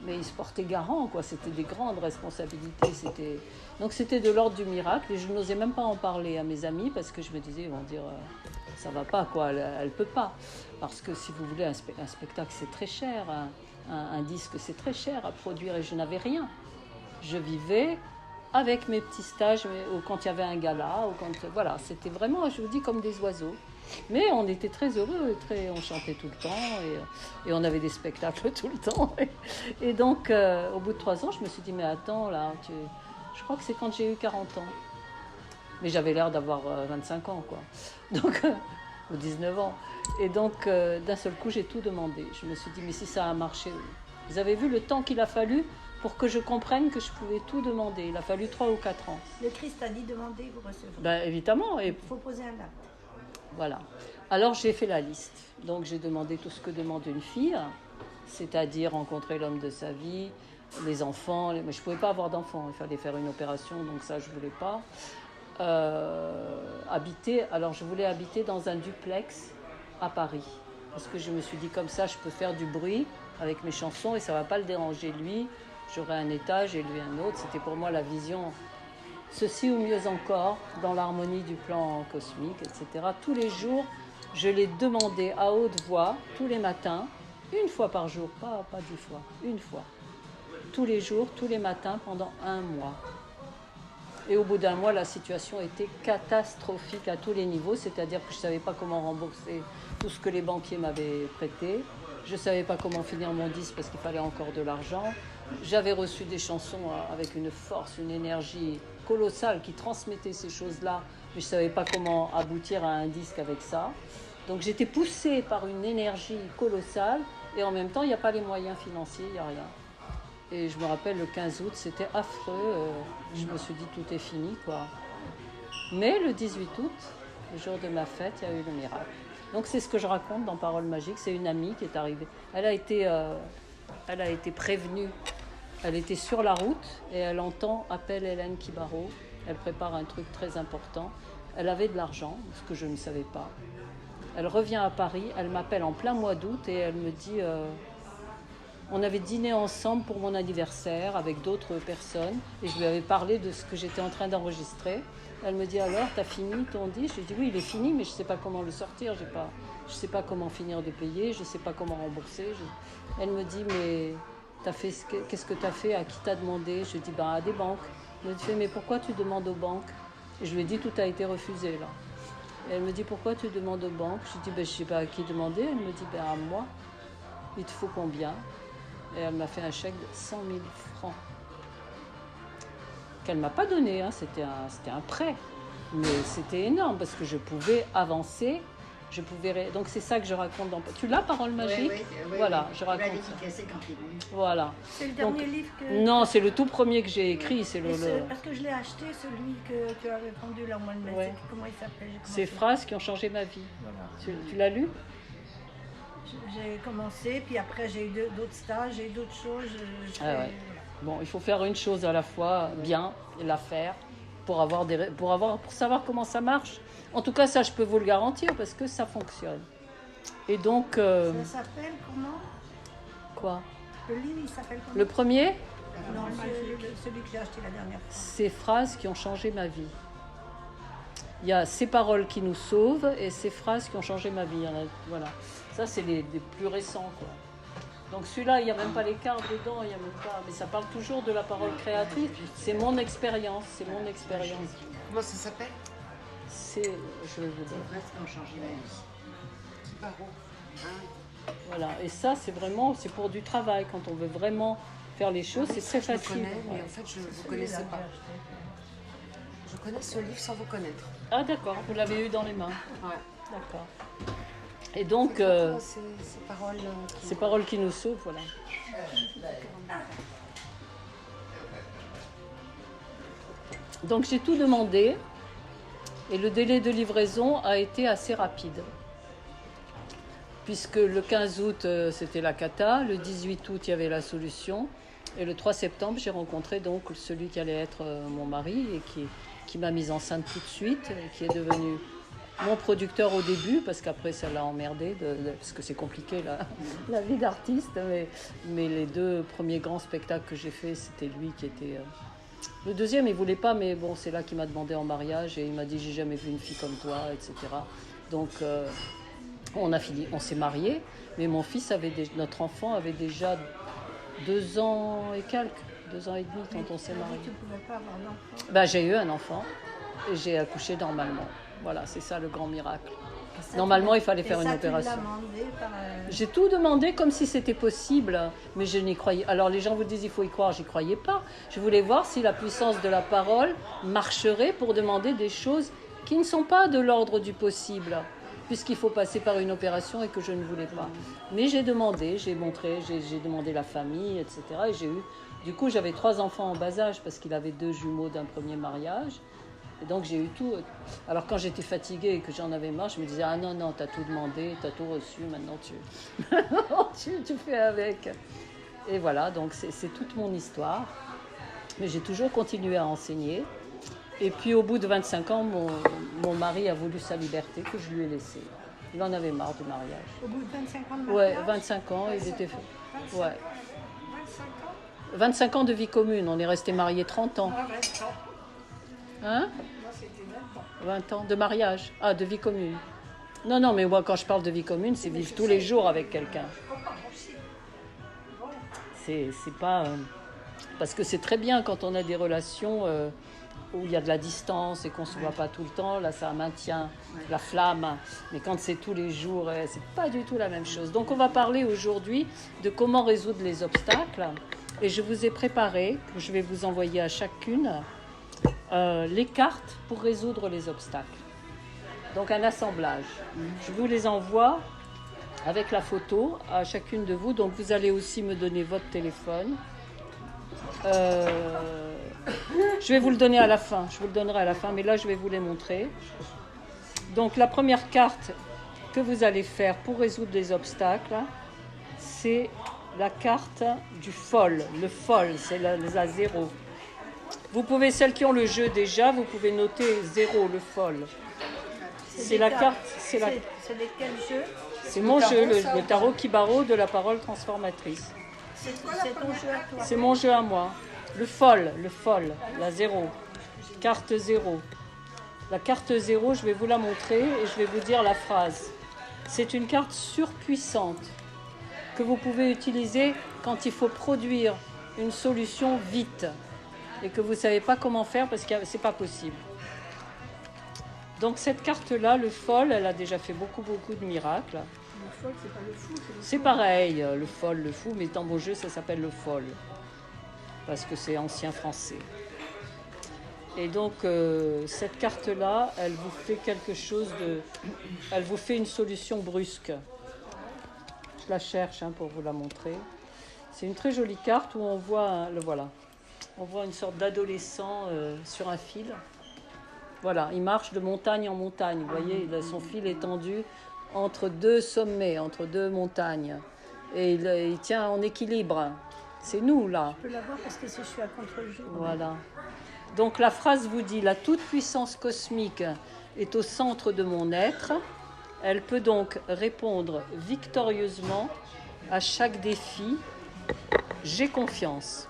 mais il se portait garant, quoi. C'était des grandes responsabilités. Donc c'était de l'ordre du miracle. Et je n'osais même pas en parler à mes amis parce que je me disais, ils vont dire ça va pas, quoi. Elle peut pas. Parce que si vous voulez un spectacle, c'est très cher. Un disque, c'est très cher à produire. Et je n'avais rien. Je vivais avec mes petits stages ou quand il y avait un gala. Voilà, c'était vraiment, je vous dis, comme des oiseaux. Mais on était très heureux, on chantait tout le temps et on avait des spectacles tout le temps. Et donc, au bout de 3 ans, je me suis dit, mais attends, là, je crois que c'est quand j'ai eu 40 ans. Mais j'avais l'air d'avoir 25 ans, quoi. Donc, ou 19 ans. Et donc, d'un seul coup, j'ai tout demandé. Je me suis dit, mais si ça a marché, vous avez vu le temps qu'il a fallu pour que je comprenne que je pouvais tout demander. Il a fallu 3 ou 4 ans. Le Christ a dit, demandez, vous recevrez. Ben, évidemment. Il faut poser un acte. Voilà. Alors j'ai fait la liste. Donc j'ai demandé tout ce que demande une fille, c'est-à-dire rencontrer l'homme de sa vie, les enfants. Mais je ne pouvais pas avoir d'enfants, il fallait faire une opération, donc ça je ne voulais pas. Habiter. Alors je voulais habiter dans un duplex à Paris. Parce que je me suis dit comme ça je peux faire du bruit avec mes chansons et ça ne va pas le déranger lui. J'aurai un étage et lui un autre. C'était pour moi la vision. Ceci ou mieux encore, dans l'harmonie du plan cosmique, etc. Tous les jours, je l'ai demandé à haute voix, tous les matins, une fois par jour, pas 10 fois, une fois. Tous les jours, tous les matins, pendant 1 mois. Et au bout d'1 mois, la situation était catastrophique à tous les niveaux, c'est-à-dire que je ne savais pas comment rembourser tout ce que les banquiers m'avaient prêté. Je ne savais pas comment finir mon disque parce qu'il fallait encore de l'argent. J'avais reçu des chansons avec une force, une énergie colossale qui transmettait ces choses-là, mais je ne savais pas comment aboutir à un disque avec ça. Donc j'étais poussée par une énergie colossale et en même temps, il n'y a pas les moyens financiers, il n'y a rien. Et je me rappelle, le 15 août, c'était affreux. Je me suis dit, tout est fini, quoi. Mais le 18 août, le jour de ma fête, il y a eu le miracle. Donc c'est ce que je raconte dans Paroles magiques. C'est une amie qui est arrivée. Elle a été prévenue. Elle était sur la route et elle entend « Appelle Hélène Kibaro ». Elle prépare un truc très important. Elle avait de l'argent, ce que je ne savais pas. Elle revient à Paris, elle m'appelle en plein mois d'août et elle me dit on avait dîné ensemble pour mon anniversaire avec d'autres personnes et je lui avais parlé de ce que j'étais en train d'enregistrer. Elle me dit alors, t'as fini ton disque? Je lui dis oui, il est fini, mais je ne sais pas comment le sortir, je ne sais pas comment finir de payer, je ne sais pas comment rembourser. Elle me dit mais qu'est-ce que tu as fait? À qui t'as demandé? Je lui dis à des banques. Elle me dit mais pourquoi tu demandes aux banques? Et je lui ai dit tout a été refusé là. Et elle me dit pourquoi tu demandes aux banques? Je lui dis je ne sais pas à qui demander. Elle me dit à moi. Il te faut combien? Et elle m'a fait un chèque de 100 000 francs. Qu'elle ne m'a pas donné, hein. C'était un prêt. Mais c'était énorme parce que je pouvais avancer. Donc c'est ça que je raconte dans... Tu l'as, Parole magique? Oui, voilà, oui. je raconte ça. Voilà. C'est le dernier livre que... Non, c'est le tout premier que j'ai écrit. Parce que je l'ai acheté, celui que tu avais vendu là au mois de mai. Ouais. Comment il s'appelle? Ces phrases qui ont changé ma vie. Voilà. Tu l'as lu? J'ai commencé, puis après j'ai eu d'autres stages, j'ai eu d'autres choses. Ouais. Bon, il faut faire une chose à la fois, bien, et la faire, pour savoir comment ça marche. En tout cas, ça, je peux vous le garantir, parce que ça fonctionne. Et donc... Ça s'appelle comment? Quoi? Le livre, il s'appelle comment? Le premier? Non, celui que j'ai acheté la dernière fois. Ces phrases qui ont changé ma vie. Il y a ces paroles qui nous sauvent et ces phrases qui ont changé ma vie. Voilà. Ça, c'est les plus récents, quoi. Donc celui-là, il n'y a même pas les cartes dedans, il y a même pas. Mais ça parle toujours de la parole créatrice. C'est mon expérience, Comment ça s'appelle? Je vais vous dire. C'est presque ont changé ma vie. Qui barreau. Voilà. Et ça, c'est pour du travail. Quand on veut vraiment faire les choses, c'est très facile. Je connais, mais en fait, je ne vous connaissais pas. Je connais ce livre sans vous connaître. Ah d'accord, vous l'avez eu dans les mains. Ouais. D'accord. Et donc, ces paroles qui nous sauvent, voilà. Donc j'ai tout demandé et le délai de livraison a été assez rapide. Puisque le 15 août, c'était la cata, le 18 août, il y avait la solution. Et le 3 septembre, j'ai rencontré donc celui qui allait être mon mari et qui m'a mise enceinte tout de suite, et qui est devenu mon producteur au début, parce qu'après ça l'a emmerdé, parce que c'est compliqué la vie d'artiste, mais les 2 premiers grands spectacles que j'ai faits, c'était lui qui était... Le deuxième, il voulait pas, mais bon, c'est là qu'il m'a demandé en mariage, et il m'a dit « j'ai jamais vu une fille comme toi », etc. Donc on s'est mariés, mais notre enfant avait déjà 2 ans et quelques, 2 ans et demi quand on s'est mariés. Tu ne pouvais pas avoir d'enfant? J'ai eu un enfant, et j'ai accouché normalement. Voilà, c'est ça le grand miracle. Normalement, il fallait faire une opération. J'ai tout demandé comme si c'était possible, mais je n'y croyais. Alors les gens vous disent il faut y croire, j'y croyais pas. Je voulais voir si la puissance de la parole marcherait pour demander des choses qui ne sont pas de l'ordre du possible, puisqu'il faut passer par une opération et que je ne voulais pas. Mais j'ai demandé, j'ai demandé la famille, etc. Et du coup, j'avais 3 enfants en bas âge parce qu'il avait 2 jumeaux d'un premier mariage. Et donc j'ai eu tout. Alors quand j'étais fatiguée et que j'en avais marre, je me disais ah non, t'as tout demandé, t'as tout reçu, maintenant tu fais avec. Et voilà, donc c'est toute mon histoire. Mais j'ai toujours continué à enseigner. Et puis au bout de 25 ans, mon mari a voulu sa liberté que je lui ai laissée. Il en avait marre du mariage. Au bout de 25 ans de mariage? Ouais, 25 ans, il était fait. 25 Ouais. ans 25 ans de vie commune, on est restés mariés 30 ans. Ah, 20 ans. Hein? Moi, c'était 20 ans de mariage. Ah, de vie commune. Non, mais moi, quand je parle de vie commune, c'est vivre tous les jours avec quelqu'un. C'est pas... parce que c'est très bien quand on a des relations où il y a de la distance et qu'on ne se voit pas tout le temps. Là, ça maintient la flamme. Mais quand c'est tous les jours, c'est pas du tout la même chose. Donc, on va parler aujourd'hui de comment résoudre les obstacles. Et je vous ai préparé, je vais vous envoyer à chacune... les cartes pour résoudre les obstacles. Donc un assemblage. Je vous les envoie avec la photo à chacune de vous. Donc vous allez aussi me donner votre téléphone. Je vais vous le donner à la fin. Je vous le donnerai à la fin, mais là je vais vous les montrer. Donc la première carte que vous allez faire pour résoudre les obstacles, c'est la carte du fol. Le fol, c'est la 0. Vous pouvez, celles qui ont le jeu déjà, vous pouvez noter 0, le folle. C'est la carte, C'est lesquels jeux? c'est mon jeu, ça, le tarot Kibaro de la parole transformatrice. C'est ton jeu à toi. C'est mon jeu à moi. Le folle, la 0. Carte 0. La carte 0, je vais vous la montrer et je vais vous dire la phrase. C'est une carte surpuissante que vous pouvez utiliser quand il faut produire une solution vite et que vous ne savez pas comment faire parce que ce n'est pas possible. Donc cette carte-là, le folle, elle a déjà fait beaucoup de miracles. Le folle, c'est pas le fou. C'est pareil, le folle, le fou, mais dans mon jeu, ça s'appelle le folle. Parce que c'est ancien français. Et donc, cette carte-là, elle vous fait quelque chose de... Elle vous fait une solution brusque. Je la cherche pour vous la montrer. C'est une très jolie carte où on voit, le voilà. On voit une sorte d'adolescent sur un fil. Voilà, il marche de montagne en montagne. Vous voyez, il a son fil étendu entre deux sommets, entre deux montagnes. Et il tient en équilibre. C'est nous, là. Je peux l'avoir parce que si je suis à contre-jour. Voilà. Donc la phrase vous dit « La toute-puissance cosmique est au centre de mon être. Elle peut donc répondre victorieusement à chaque défi. J'ai confiance. »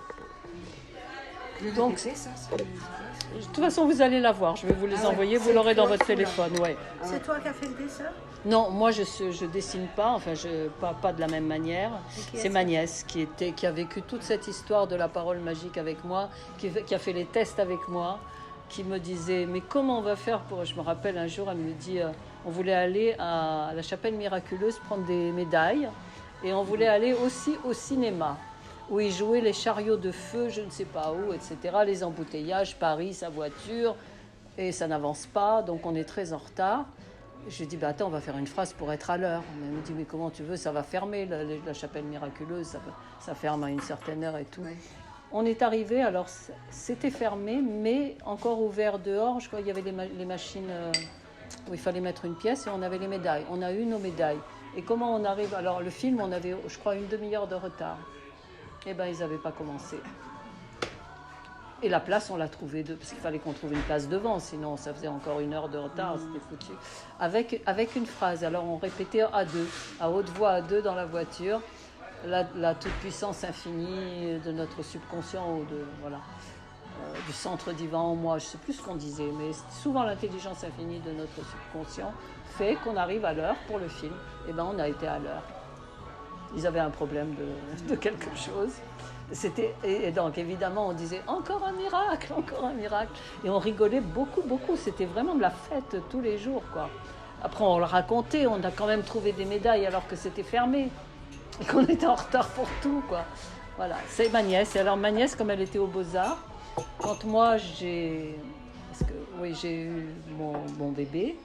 Donc, c'est ça. de toute façon, vous allez la voir. Je vais vous les envoyer. Vous l'aurez dans votre téléphone. Ouais. C'est toi qui as fait le dessin? Non, moi je dessine pas, enfin pas de la même manière. C'est ma nièce qui a vécu toute cette histoire de la parole magique avec moi, qui a fait les tests avec moi, qui me disait mais comment on va faire pour... Je me rappelle un jour, elle me dit on voulait aller à la chapelle miraculeuse prendre des médailles et on voulait aller aussi au cinéma où ils jouaient les chariots de feu, je ne sais pas où, etc. Les embouteillages, Paris, sa voiture, et ça n'avance pas, donc on est très en retard. Je lui ai dit, attends, on va faire une phrase pour être à l'heure. Elle me dit, mais comment tu veux, ça va fermer, la chapelle miraculeuse, ça ferme à une certaine heure et tout. Oui. On est arrivé, alors c'était fermé, mais encore ouvert dehors. Je crois qu'il y avait les machines où il fallait mettre une pièce et on avait les médailles. On a eu nos médailles. Et comment on arrive... Alors le film, on avait, je crois, une demi-heure de retard. Eh bien, ils n'avaient pas commencé. Et la place, on l'a trouvée, parce qu'il fallait qu'on trouve une place devant, sinon ça faisait encore une heure de retard, c'était foutu. Avec une phrase, alors on répétait à deux, à haute voix à deux dans la voiture, la toute-puissance infinie de notre subconscient, ou du centre divin en moi, je ne sais plus ce qu'on disait, mais souvent l'intelligence infinie de notre subconscient fait qu'on arrive à l'heure pour le film. Eh bien, on a été à l'heure. Ils avaient un problème de quelque chose. Et donc, évidemment, on disait « encore un miracle !» Et on rigolait beaucoup. C'était vraiment de la fête tous les jours, quoi. Après, on le racontait, on a quand même trouvé des médailles alors que c'était fermé. Et qu'on était en retard pour tout, quoi. Voilà, c'est ma nièce. Et alors, ma nièce, comme elle était aux Beaux-Arts, quand moi, j'ai eu mon bébé,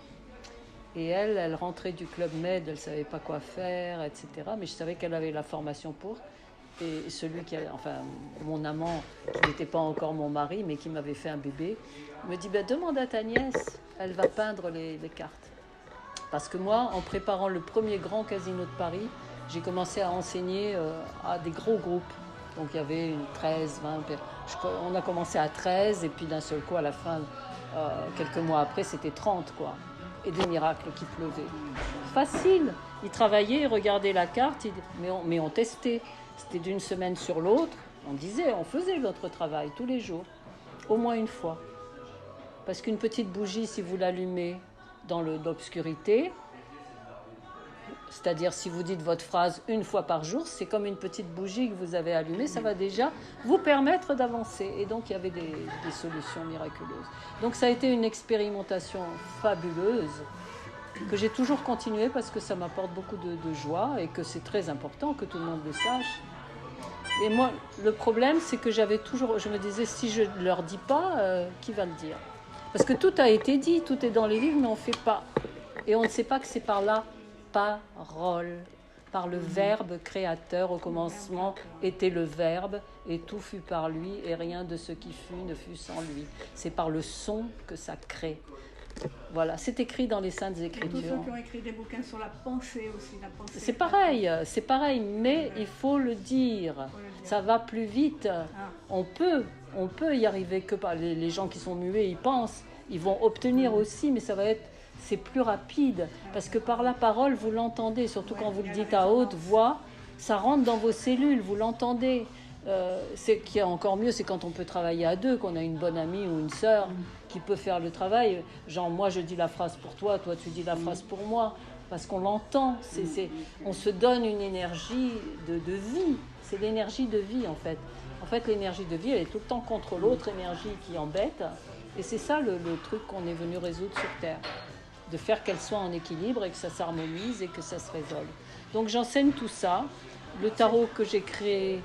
et elle rentrait du Club Med, elle ne savait pas quoi faire, etc. Mais je savais qu'elle avait la formation pour. Et mon amant, qui n'était pas encore mon mari, mais qui m'avait fait un bébé, me dit demande à ta nièce, elle va peindre les cartes. Parce que moi, en préparant le premier grand casino de Paris, j'ai commencé à enseigner à des gros groupes. Donc il y avait 13, 20... On a commencé à 13, et puis d'un seul coup, à la fin, quelques mois après, c'était 30, quoi. Et des miracles qui pleuvaient. Facile. Ils travaillaient, ils regardaient la carte, mais on testait. C'était d'une semaine sur l'autre. On faisait notre travail tous les jours, au moins une fois. Parce qu'une petite bougie, si vous l'allumez dans l'obscurité, c'est-à-dire si vous dites votre phrase une fois par jour, c'est comme une petite bougie que vous avez allumée, ça va déjà vous permettre d'avancer. Et donc il y avait des solutions miraculeuses. Donc ça a été une expérimentation fabuleuse que j'ai toujours continué parce que ça m'apporte beaucoup de joie et que c'est très important que tout le monde le sache. Et moi, le problème, c'est que je me disais, si je ne leur dis pas, qui va le dire? Parce que tout a été dit, tout est dans les livres, mais on ne fait pas. Et on ne sait pas que c'est par la parole, par le Verbe créateur. Au commencement était le Verbe, et tout fut par lui, et rien de ce qui fut ne fut sans lui. C'est par le son que ça crée. Voilà, c'est écrit dans les Saintes Et tous ceux Écritures. qui ont écrit des bouquins sur la pensée aussi, la pensée. C'est pareil, mais il faut le dire. Ça va plus vite. On peut y arriver que par les gens qui sont muets, ils pensent, ils vont obtenir aussi, mais c'est plus rapide parce que par la parole, vous l'entendez, surtout quand vous le dites à haute voix, ça rentre dans vos cellules, vous l'entendez. Ce qui est encore mieux, c'est quand on peut travailler à deux, qu'on a une bonne amie ou une sœur qui peut faire le travail. Genre, moi, je dis la phrase pour toi, toi, tu dis la phrase pour moi, parce qu'on l'entend. On se donne une énergie de vie. C'est l'énergie de vie, en fait. En fait, l'énergie de vie, elle est tout le temps contre l'autre énergie qui embête. Et c'est ça le truc qu'on est venu résoudre sur Terre. De faire qu'elle soit en équilibre et que ça s'harmonise et que ça se résolve. Donc, j'enseigne tout ça. Le tarot que j'ai créé,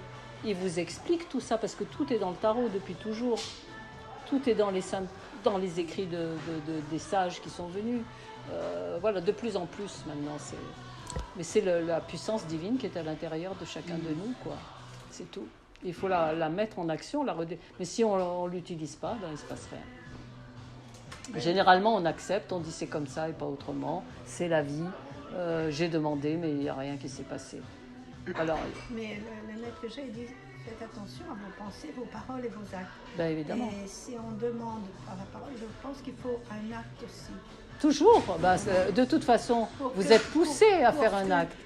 il vous explique tout ça parce que tout est dans le tarot depuis toujours. Tout est dans les écrits des sages qui sont venus. Voilà, de plus en plus maintenant. Mais c'est la puissance divine qui est à l'intérieur de chacun de nous, quoi. C'est tout. Il faut la mettre en action, mais si on ne l'utilise pas, ben, il ne se passe rien. Généralement, on accepte, on dit c'est comme ça et pas autrement. C'est la vie. J'ai demandé, mais il n'y a rien qui s'est passé. Alors, mais le maître que j'ai dit, faites attention à vos pensées, vos paroles et vos actes. ben évidemment. Et si on demande par la parole, je pense qu'il faut un acte aussi. Toujours. Ben, de toute façon, vous êtes poussé à faire un acte.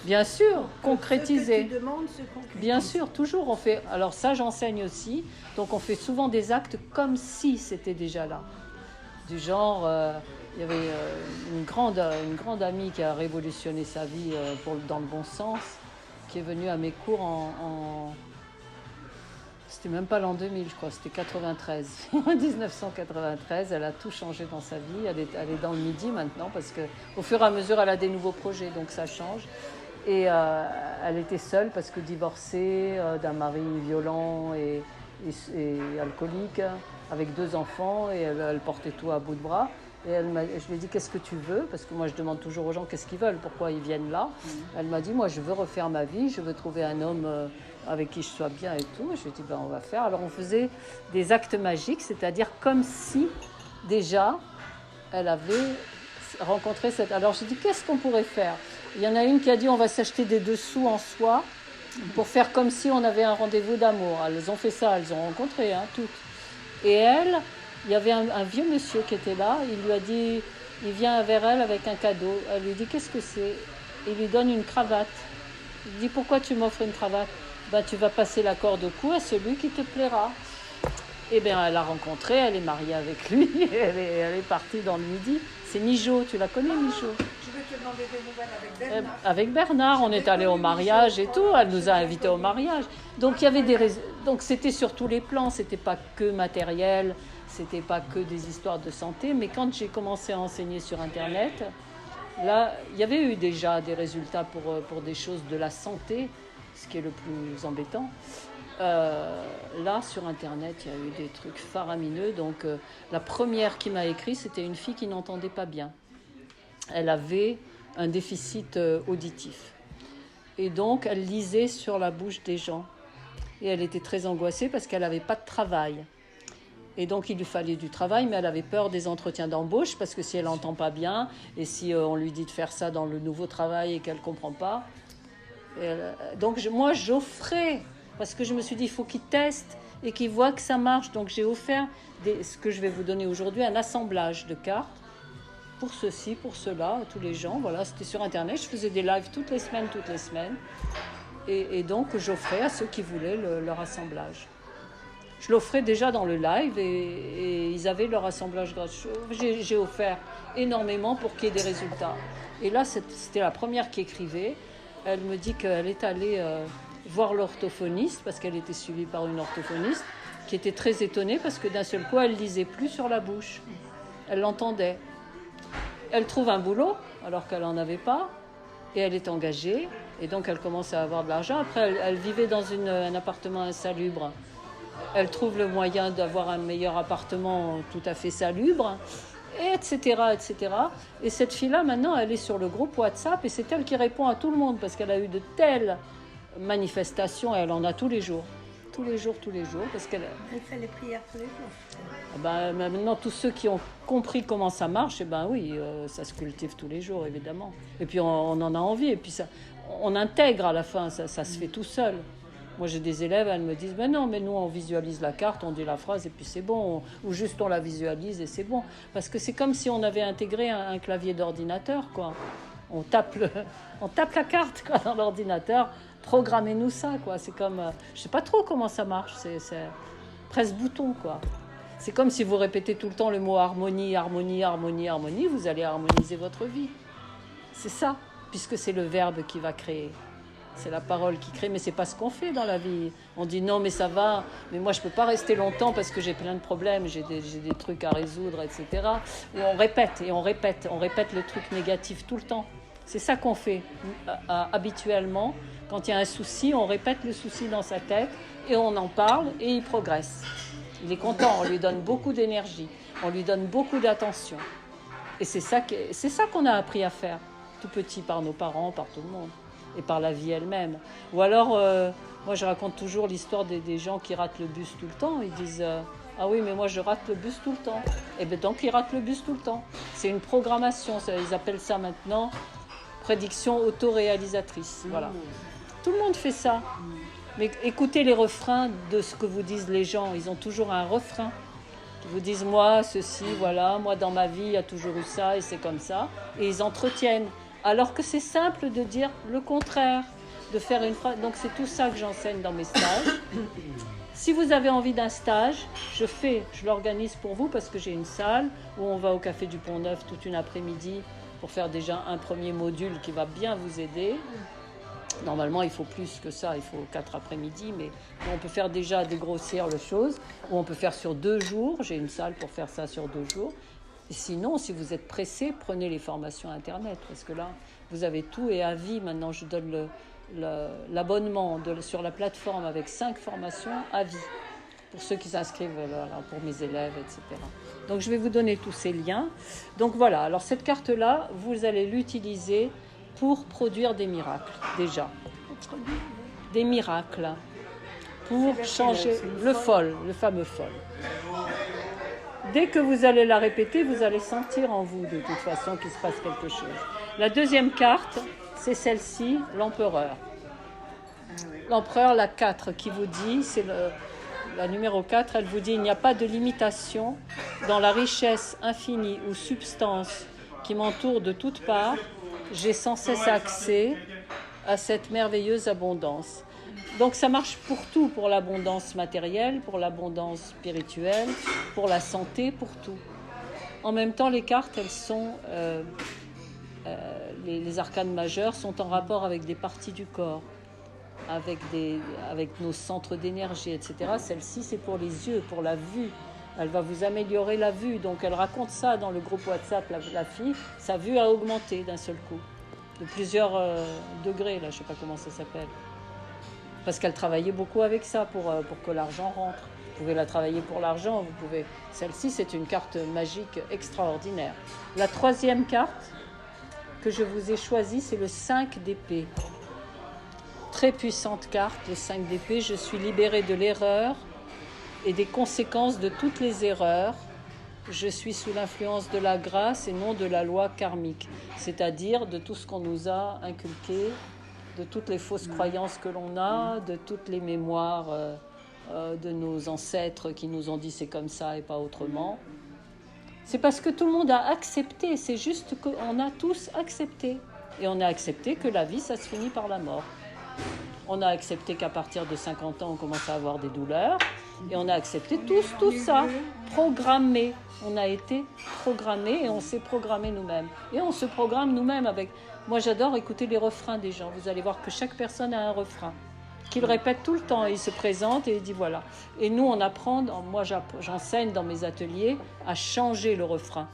Bien sûr, concrétiser. Ce que tu demandes se concrétise. Bien sûr, toujours on fait. Alors ça, j'enseigne aussi. Donc on fait souvent des actes comme si c'était déjà là. Du genre, il y avait une grande amie qui a révolutionné sa vie dans le bon sens, qui est venue à mes cours c'était même pas l'an 2000, je crois, c'était 93. 1993, elle a tout changé dans sa vie. Elle est dans le Midi maintenant parce qu'au fur et à mesure, elle a des nouveaux projets, donc ça change. Et elle était seule parce que divorcée d'un mari violent et alcoolique, avec 2 enfants, et elle portait tout à bout de bras. Et je lui ai dit, qu'est-ce que tu veux? Parce que moi, je demande toujours aux gens qu'est-ce qu'ils veulent, pourquoi ils viennent là. Elle m'a dit, moi, je veux refaire ma vie, je veux trouver un homme avec qui je sois bien et tout. Je lui ai dit, ben, on va faire. Alors, on faisait des actes magiques, c'est-à-dire comme si, déjà, elle avait rencontré cette... Alors, j'ai dit, qu'est-ce qu'on pourrait faire? Il y en a une qui a dit, on va s'acheter des dessous en soie pour faire comme si on avait un rendez-vous d'amour. Elles ont fait ça, elles ont rencontré, toutes. Et elle... Il y avait un vieux monsieur qui était là, il lui a dit, il vient vers elle avec un cadeau. Elle lui dit, qu'est-ce que c'est? Il lui donne une cravate. Il lui dit, pourquoi tu m'offres une cravate? Ben, tu vas passer la corde au cou à celui qui te plaira. Eh bien, elle l'a rencontré, elle est mariée avec lui, elle est partie dans le Midi. C'est Mijo, tu la connais, Mijo? Je vais te demander des nouvelles avec Bernard. Avec Bernard, on est allé au mariage et tout, elle nous a invités au mariage. Donc, il y avait donc c'était sur tous les plans, c'était pas que matériel. C'était pas que des histoires de santé, mais quand j'ai commencé à enseigner sur Internet, là, il y avait eu déjà des résultats pour des choses de la santé, ce qui est le plus embêtant. Là, sur Internet, il y a eu des trucs faramineux. Donc, la première qui m'a écrit, c'était une fille qui n'entendait pas bien. Elle avait un déficit auditif. Et donc, elle lisait sur la bouche des gens. Et elle était très angoissée parce qu'elle n'avait pas de travail. Et donc, il lui fallait du travail, mais elle avait peur des entretiens d'embauche, parce que si elle n'entend pas bien, et si on lui dit de faire ça dans le nouveau travail et qu'elle ne comprend pas. Donc, moi, j'offrais, parce que je me suis dit, il faut qu'il teste et qu'il voit que ça marche. Donc, j'ai offert ce que je vais vous donner aujourd'hui, un assemblage de cartes, pour ceci, pour cela, à tous les gens. Voilà, c'était sur Internet, je faisais des lives toutes les semaines. Et donc, j'offrais à ceux qui voulaient leur assemblage. Je l'offrais déjà dans le live et ils avaient leur assemblage gratuit. J'ai offert énormément pour qu'il y ait des résultats. Et là, c'était la première qui écrivait. Elle me dit qu'elle est allée voir l'orthophoniste parce qu'elle était suivie par une orthophoniste qui était très étonnée parce que d'un seul coup, elle ne lisait plus sur la bouche. Elle l'entendait. Elle trouve un boulot alors qu'elle n'en avait pas et elle est engagée. Et donc, elle commence à avoir de l'argent. Après, elle vivait dans un appartement insalubre. Elle trouve le moyen d'avoir un meilleur appartement tout à fait salubre, etc. Et cette fille-là, maintenant, elle est sur le groupe WhatsApp et c'est elle qui répond à tout le monde parce qu'elle a eu de telles manifestations et elle en a tous les jours. tous les jours, parce qu'elle... Elle fait les prières tous les jours. Ben, maintenant, tous ceux qui ont compris comment ça marche, eh ben oui, ça se cultive tous les jours, évidemment. Et puis on en a envie, et puis ça, on intègre à la fin, ça se fait tout seul. Moi, j'ai des élèves, elles me disent, ben non, mais nous, on visualise la carte, on dit la phrase, et puis c'est bon. Ou juste on la visualise, et c'est bon. Parce que c'est comme si on avait intégré un clavier d'ordinateur, quoi. On tape la carte, quoi, dans l'ordinateur. Programmez-nous ça, quoi. C'est comme... je sais pas trop comment ça marche. C'est presse-bouton, quoi. C'est comme si vous répétez tout le temps le mot harmonie, harmonie, harmonie, harmonie. Vous allez harmoniser votre vie. C'est ça, puisque c'est le verbe qui va créer. C'est la parole qui crée, mais c'est pas ce qu'on fait dans la vie. On dit non, mais ça va, mais moi je peux pas rester longtemps parce que j'ai plein de problèmes, j'ai des trucs à résoudre, etc. Et on répète, on répète le truc négatif tout le temps. C'est ça qu'on fait habituellement. Quand il y a un souci, on répète le souci dans sa tête et on en parle et il progresse. Il est content, on lui donne beaucoup d'énergie, on lui donne beaucoup d'attention. Et c'est ça qu'on a appris à faire, tout petit, par nos parents, par tout le monde. Et par la vie elle-même. Ou alors, moi je raconte toujours l'histoire des gens qui ratent le bus tout le temps. Ils disent ah oui, mais moi je rate le bus tout le temps. Et bien donc ils ratent le bus tout le temps. C'est une programmation, ils appellent ça maintenant prédiction autoréalisatrice. Voilà. Tout le monde fait ça. Mais écoutez les refrains de ce que vous disent les gens. Ils ont toujours un refrain qui vous disent moi ceci, voilà, moi dans ma vie il y a toujours eu ça et c'est comme ça. Et ils entretiennent. Alors que c'est simple de dire le contraire, de faire une phrase. Donc c'est tout ça que j'enseigne dans mes stages. Si vous avez envie d'un stage, je l'organise pour vous parce que j'ai une salle où on va au Café du Pont-Neuf toute une après-midi pour faire déjà un premier module qui va bien vous aider. Normalement, il faut plus que ça, il faut 4 après-midi, mais on peut faire déjà dégrossir les choses, ou on peut faire sur 2 jours. J'ai une salle pour faire ça sur 2 jours. Et sinon, si vous êtes pressé, prenez les formations Internet, parce que là, vous avez tout et à vie. Maintenant, je donne l'abonnement sur la plateforme avec 5 formations à vie, pour ceux qui s'inscrivent, pour mes élèves, etc. Donc, je vais vous donner tous ces liens. Donc, voilà. Alors, cette carte-là, vous allez l'utiliser pour produire des miracles, déjà. Des miracles. Pour changer le fameux fol. Dès que vous allez la répéter, vous allez sentir en vous, de toute façon, qu'il se passe quelque chose. La deuxième carte, c'est celle-ci, l'empereur. L'empereur, la 4, qui vous dit, c'est la numéro 4, elle vous dit, il n'y a pas de limitation dans la richesse infinie ou substance qui m'entoure de toutes parts. J'ai sans cesse accès à cette merveilleuse abondance. Donc ça marche pour tout, pour l'abondance matérielle, pour l'abondance spirituelle, pour la santé, pour tout. En même temps, les cartes, elles sont, les arcanes majeures sont en rapport avec des parties du corps, avec nos centres d'énergie, etc. Celle-ci, c'est pour les yeux, pour la vue. Elle va vous améliorer la vue. Donc elle raconte ça dans le groupe WhatsApp, la fille, sa vue a augmenté d'un seul coup, de plusieurs degrés, là, je ne sais pas comment ça s'appelle. Parce qu'elle travaillait beaucoup avec ça pour que l'argent rentre. Vous pouvez la travailler pour l'argent, vous pouvez... Celle-ci, c'est une carte magique extraordinaire. La troisième carte que je vous ai choisie, c'est le 5 d'épée. Très puissante carte, le 5 d'épée. Je suis libérée de l'erreur et des conséquences de toutes les erreurs. Je suis sous l'influence de la grâce et non de la loi karmique, c'est-à-dire de tout ce qu'on nous a inculqué, de toutes les fausses croyances que l'on a, de toutes les mémoires de nos ancêtres qui nous ont dit c'est comme ça et pas autrement. C'est parce que tout le monde a accepté, c'est juste qu'on a tous accepté. Et on a accepté que la vie, ça se finit par la mort. On a accepté qu'à partir de 50 ans, on commence à avoir des douleurs. Et on a accepté tout ça, programmé. On a été programmé et on s'est programmé nous-mêmes. Et on se programme nous-mêmes avec... Moi, j'adore écouter les refrains des gens. Vous allez voir que chaque personne a un refrain qu'il répète tout le temps. Il se présente et il dit voilà. Et nous, on apprend, moi j'enseigne dans mes ateliers à changer le refrain.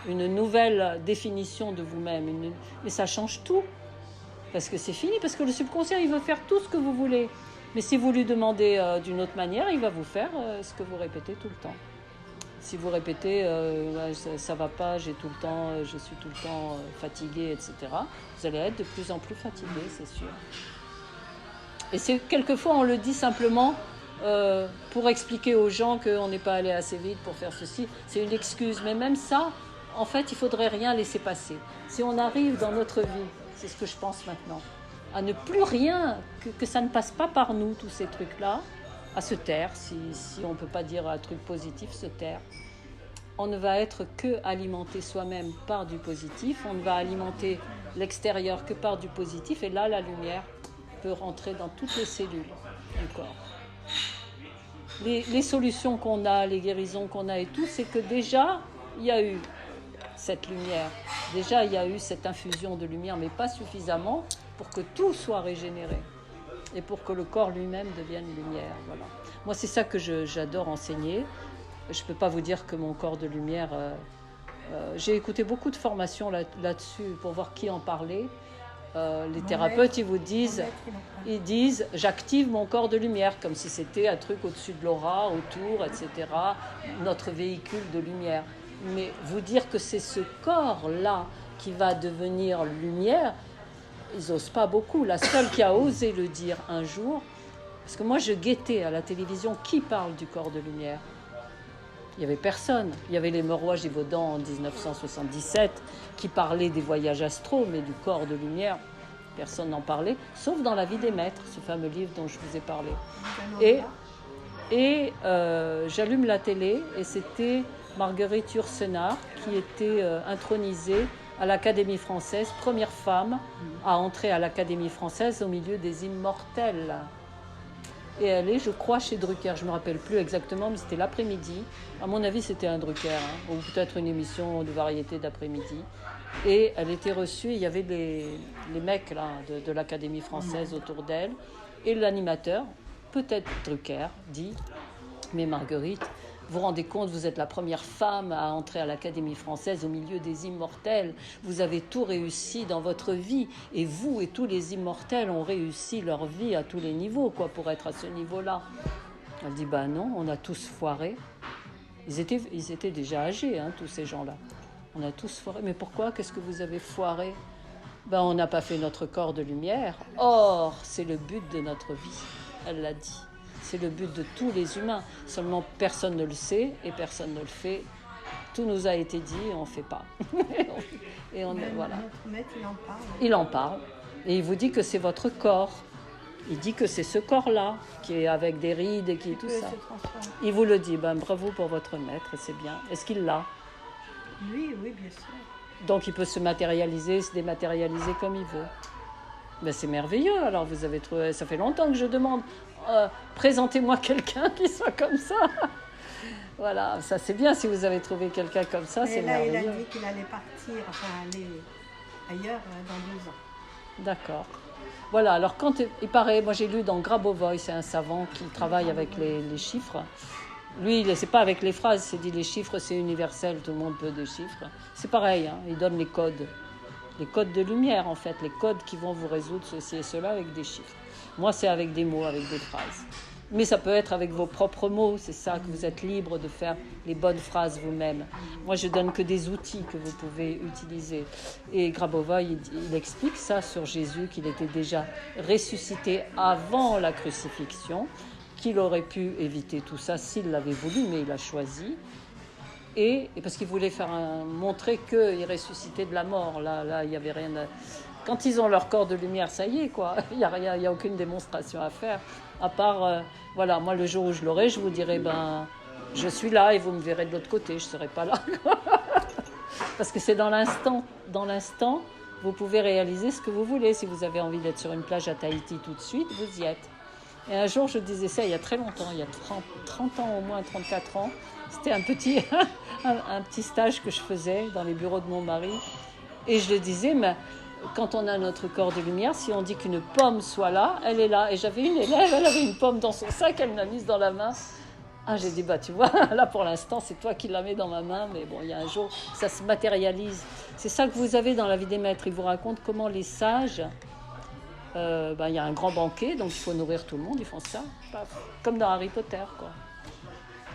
Une nouvelle définition de vous-même. Mais ça change tout. Parce que c'est fini, parce que le subconscient, il veut faire tout ce que vous voulez. Mais si vous lui demandez d'une autre manière, il va vous faire ce que vous répétez tout le temps. Si vous répétez ça va pas, je suis tout le temps fatiguée, etc., vous allez être de plus en plus fatigué, c'est sûr. Et c'est quelquefois on le dit simplement pour expliquer aux gens qu'on n'est pas allé assez vite pour faire ceci. C'est une excuse. Mais même ça, en fait, il faudrait rien laisser passer. Si on arrive dans notre vie, c'est ce que je pense maintenant, à ne plus rien, que ça ne passe pas par nous, tous ces trucs-là, à se taire, si on ne peut pas dire un truc positif, se taire. On ne va être que alimenté soi-même par du positif, on ne va alimenter l'extérieur que par du positif, et là, la lumière peut rentrer dans toutes les cellules du corps. Les solutions qu'on a, les guérisons qu'on a et tout, c'est que déjà, il y a eu cette lumière. Déjà, il y a eu cette infusion de lumière, mais pas suffisamment pour que tout soit régénéré et pour que le corps lui-même devienne lumière. Voilà. Moi, c'est ça que j'adore enseigner. Je ne peux pas vous dire que mon corps de lumière... j'ai écouté beaucoup de formations là-dessus pour voir qui en parlait. Les thérapeutes, ils disent j'active mon corps de lumière, comme si c'était un truc au-dessus de l'aura, autour, etc. Notre véhicule de lumière. Mais vous dire que c'est ce corps-là qui va devenir lumière, ils n'osent pas beaucoup. La seule qui a osé le dire un jour, parce que moi je guettais à la télévision qui parle du corps de lumière. Il n'y avait personne. Il y avait les Merois Gévaudan en 1977 qui parlaient des voyages astraux, mais du corps de lumière, personne n'en parlait, sauf dans La vie des maîtres, ce fameux livre dont je vous ai parlé. Et j'allume la télé et c'était Marguerite Yourcenar qui était intronisée à l'Académie française, première femme à entrer à l'Académie française au milieu des immortels. Et elle est, je crois, chez Drucker. Je ne me rappelle plus exactement, mais c'était l'après-midi. À mon avis, c'était un Drucker, ou peut-être une émission de variété d'après-midi. Et elle était reçue, il y avait les mecs là, de l'Académie française autour d'elle. Et l'animateur, peut-être Drucker, dit « Mais Marguerite, vous vous rendez compte, vous êtes la première femme à entrer à l'Académie française au milieu des immortels. Vous avez tout réussi dans votre vie. Et vous et tous les immortels ont réussi leur vie à tous les niveaux, quoi, pour être à ce niveau-là. » Elle dit, ben non, on a tous foiré. Ils étaient déjà âgés, hein, tous ces gens-là. On a tous foiré. Mais pourquoi? Qu'est-ce que vous avez foiré? Ben, on n'a pas fait notre corps de lumière. Or, c'est le but de notre vie. Elle l'a dit. C'est le but de tous les humains. Seulement, personne ne le sait et personne ne le fait. Tout nous a été dit et on ne fait pas. Et voilà. Notre maître, il en parle. Il en parle. Et il vous dit que c'est votre corps. Il dit que c'est ce corps-là qui est avec des rides et qui est tout ça. Il vous le dit. Ben, bravo pour votre maître, c'est bien. Est-ce qu'il l'a? Oui, bien sûr. Donc, il peut se matérialiser, se dématérialiser comme il veut. Ben, c'est merveilleux. Alors, vous avez trouvé... Ça fait longtemps que je demande... présentez-moi quelqu'un qui soit comme ça. Voilà, ça c'est bien si vous avez trouvé quelqu'un comme ça, c'est merveilleux. Il a dit qu'il allait partir, enfin aller ailleurs dans 2 ans. D'accord. Voilà, alors quand il paraît, moi j'ai lu dans Grabovoi, c'est un savant qui travaille avec les chiffres. Lui, c'est pas avec les phrases, c'est dit les chiffres, c'est universel, tout le monde peut des chiffres. C'est pareil, hein, il donne les codes de lumière en fait, les codes qui vont vous résoudre ceci et cela avec des chiffres. Moi, c'est avec des mots, avec des phrases. Mais ça peut être avec vos propres mots. C'est ça, que vous êtes libre de faire les bonnes phrases vous-même. Moi, je donne que des outils que vous pouvez utiliser. Et Grabovoi, il explique ça sur Jésus, qu'il était déjà ressuscité avant la crucifixion, qu'il aurait pu éviter tout ça s'il l'avait voulu, mais il a choisi. Et parce qu'il voulait montrer qu'il ressuscitait de la mort. Là, il n'y avait rien à... Quand ils ont leur corps de lumière, ça y est, quoi. Il n'y a aucune démonstration à faire. À part, voilà, moi, le jour où je l'aurai, je vous dirai, ben, je suis là et vous me verrez de l'autre côté. Je ne serai pas là. Parce que c'est dans l'instant. Dans l'instant, vous pouvez réaliser ce que vous voulez. Si vous avez envie d'être sur une plage à Tahiti tout de suite, vous y êtes. Et un jour, je disais ça il y a très longtemps, il y a 30 ans au moins, 34 ans. C'était un petit stage que je faisais dans les bureaux de mon mari. Et je le disais, mais... Quand on a notre corps de lumière, si on dit qu'une pomme soit là, elle est là. Et j'avais une élève, elle avait une pomme dans son sac, elle me l'a mise dans la main. Ah, j'ai dit, bah tu vois, là pour l'instant, c'est toi qui la mets dans ma main, mais bon, il y a un jour, ça se matérialise. C'est ça que vous avez dans La vie des maîtres. Ils vous racontent comment les sages, il y a un grand banquet, donc il faut nourrir tout le monde, ils font ça, comme dans Harry Potter, quoi.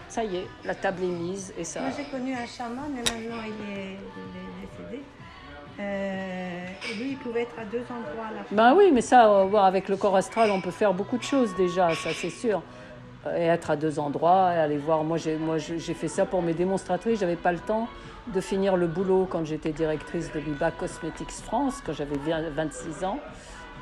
Ça y est, la table est mise et ça... Moi, j'ai connu un chaman, mais maintenant il est décédé. Et lui, il pouvait être à 2 endroits à la fois. Ben oui, mais ça, avec le corps astral, on peut faire beaucoup de choses déjà, ça c'est sûr. et être à 2 endroits, et aller voir. Moi, j'ai fait ça pour mes démonstratrices. J'avais pas le temps de finir le boulot quand j'étais directrice de l'IBA Cosmetics France, quand j'avais 26 ans.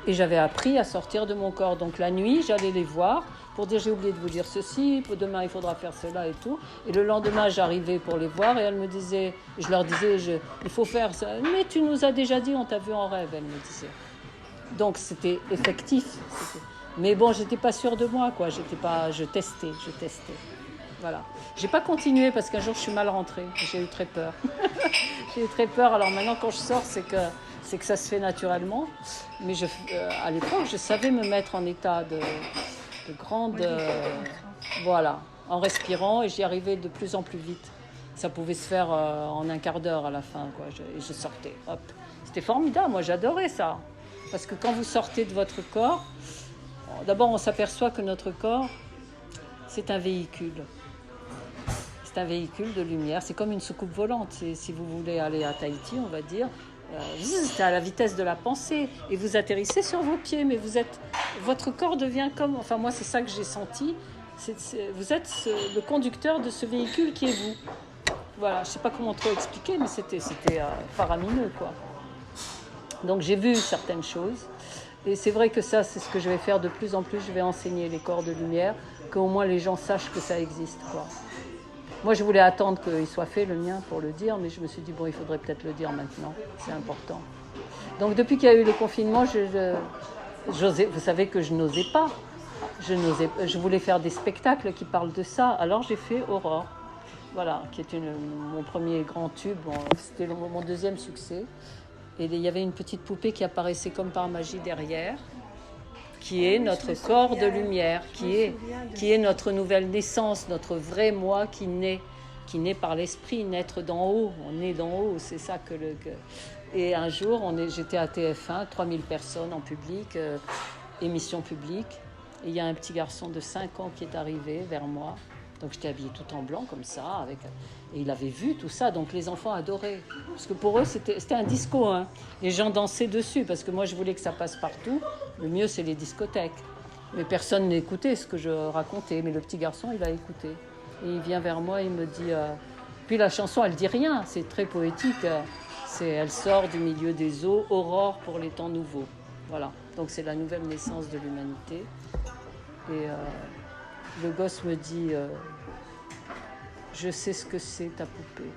Et j'avais appris à sortir de mon corps. Donc la nuit, j'allais les voir pour dire j'ai oublié de vous dire ceci, demain il faudra faire cela et tout. Et le lendemain, j'arrivais pour les voir et elles me disaient, je leur disais, il faut faire ça. Mais tu nous as déjà dit, on t'a vu en rêve, elles me disaient. Donc c'était effectif. Mais bon, j'étais pas sûre de moi, quoi. Je testais. Voilà. J'ai pas continué parce qu'un jour je suis mal rentrée. J'ai eu très peur. J'ai eu très peur. Alors maintenant, quand je sors, c'est que ça se fait naturellement. Mais à l'époque, je savais me mettre en état de grande... voilà, en respirant, et j'y arrivais de plus en plus vite. Ça pouvait se faire en un quart d'heure à la fin, quoi. Et je sortais, hop. C'était formidable, moi j'adorais ça. Parce que quand vous sortez de votre corps, d'abord on s'aperçoit que notre corps, c'est un véhicule. C'est un véhicule de lumière, c'est comme une soucoupe volante. Si vous voulez aller à Tahiti, on va dire, c'est à la vitesse de la pensée et vous atterrissez sur vos pieds, mais votre corps devient comme, enfin moi c'est ça que j'ai senti, vous êtes le conducteur de ce véhicule qui est vous. Voilà, je sais pas comment trop expliquer, mais c'était faramineux, quoi. Donc j'ai vu certaines choses et c'est vrai que ça c'est ce que je vais faire de plus en plus. Je vais enseigner les corps de lumière, qu'au moins les gens sachent que ça existe, quoi. Moi, je voulais attendre qu'il soit fait, le mien, pour le dire, mais je me suis dit, bon, il faudrait peut-être le dire maintenant, c'est important. Donc, depuis qu'il y a eu les confinements, vous savez que je n'osais pas. Je voulais faire des spectacles qui parlent de ça, alors j'ai fait Aurore, voilà, qui est mon premier grand tube, c'était mon deuxième succès. Et il y avait une petite poupée qui apparaissait comme par magie derrière, qui est notre corps de lumière, qui est notre nouvelle naissance, notre vrai moi qui naît par l'esprit, naître d'en haut. On est d'en haut, c'est ça que Et un jour, j'étais à TF1, 3000 personnes en public, émission publique, et il y a un petit garçon de 5 ans qui est arrivé vers moi. Donc j'étais habillée tout en blanc comme ça, et il avait vu tout ça, donc les enfants adoraient. Parce que pour eux, c'était un disco, hein. Les gens dansaient dessus, parce que moi je voulais que ça passe partout. Le mieux, c'est les discothèques. Mais personne n'écoutait ce que je racontais, mais le petit garçon, il a écouté. Et il vient vers moi, il me dit... Puis la chanson, elle dit rien, c'est très poétique. Elle sort du milieu des eaux, aurore pour les temps nouveaux. Voilà, donc c'est la nouvelle naissance de l'humanité. Et... le gosse me dit je sais ce que c'est ta poupée.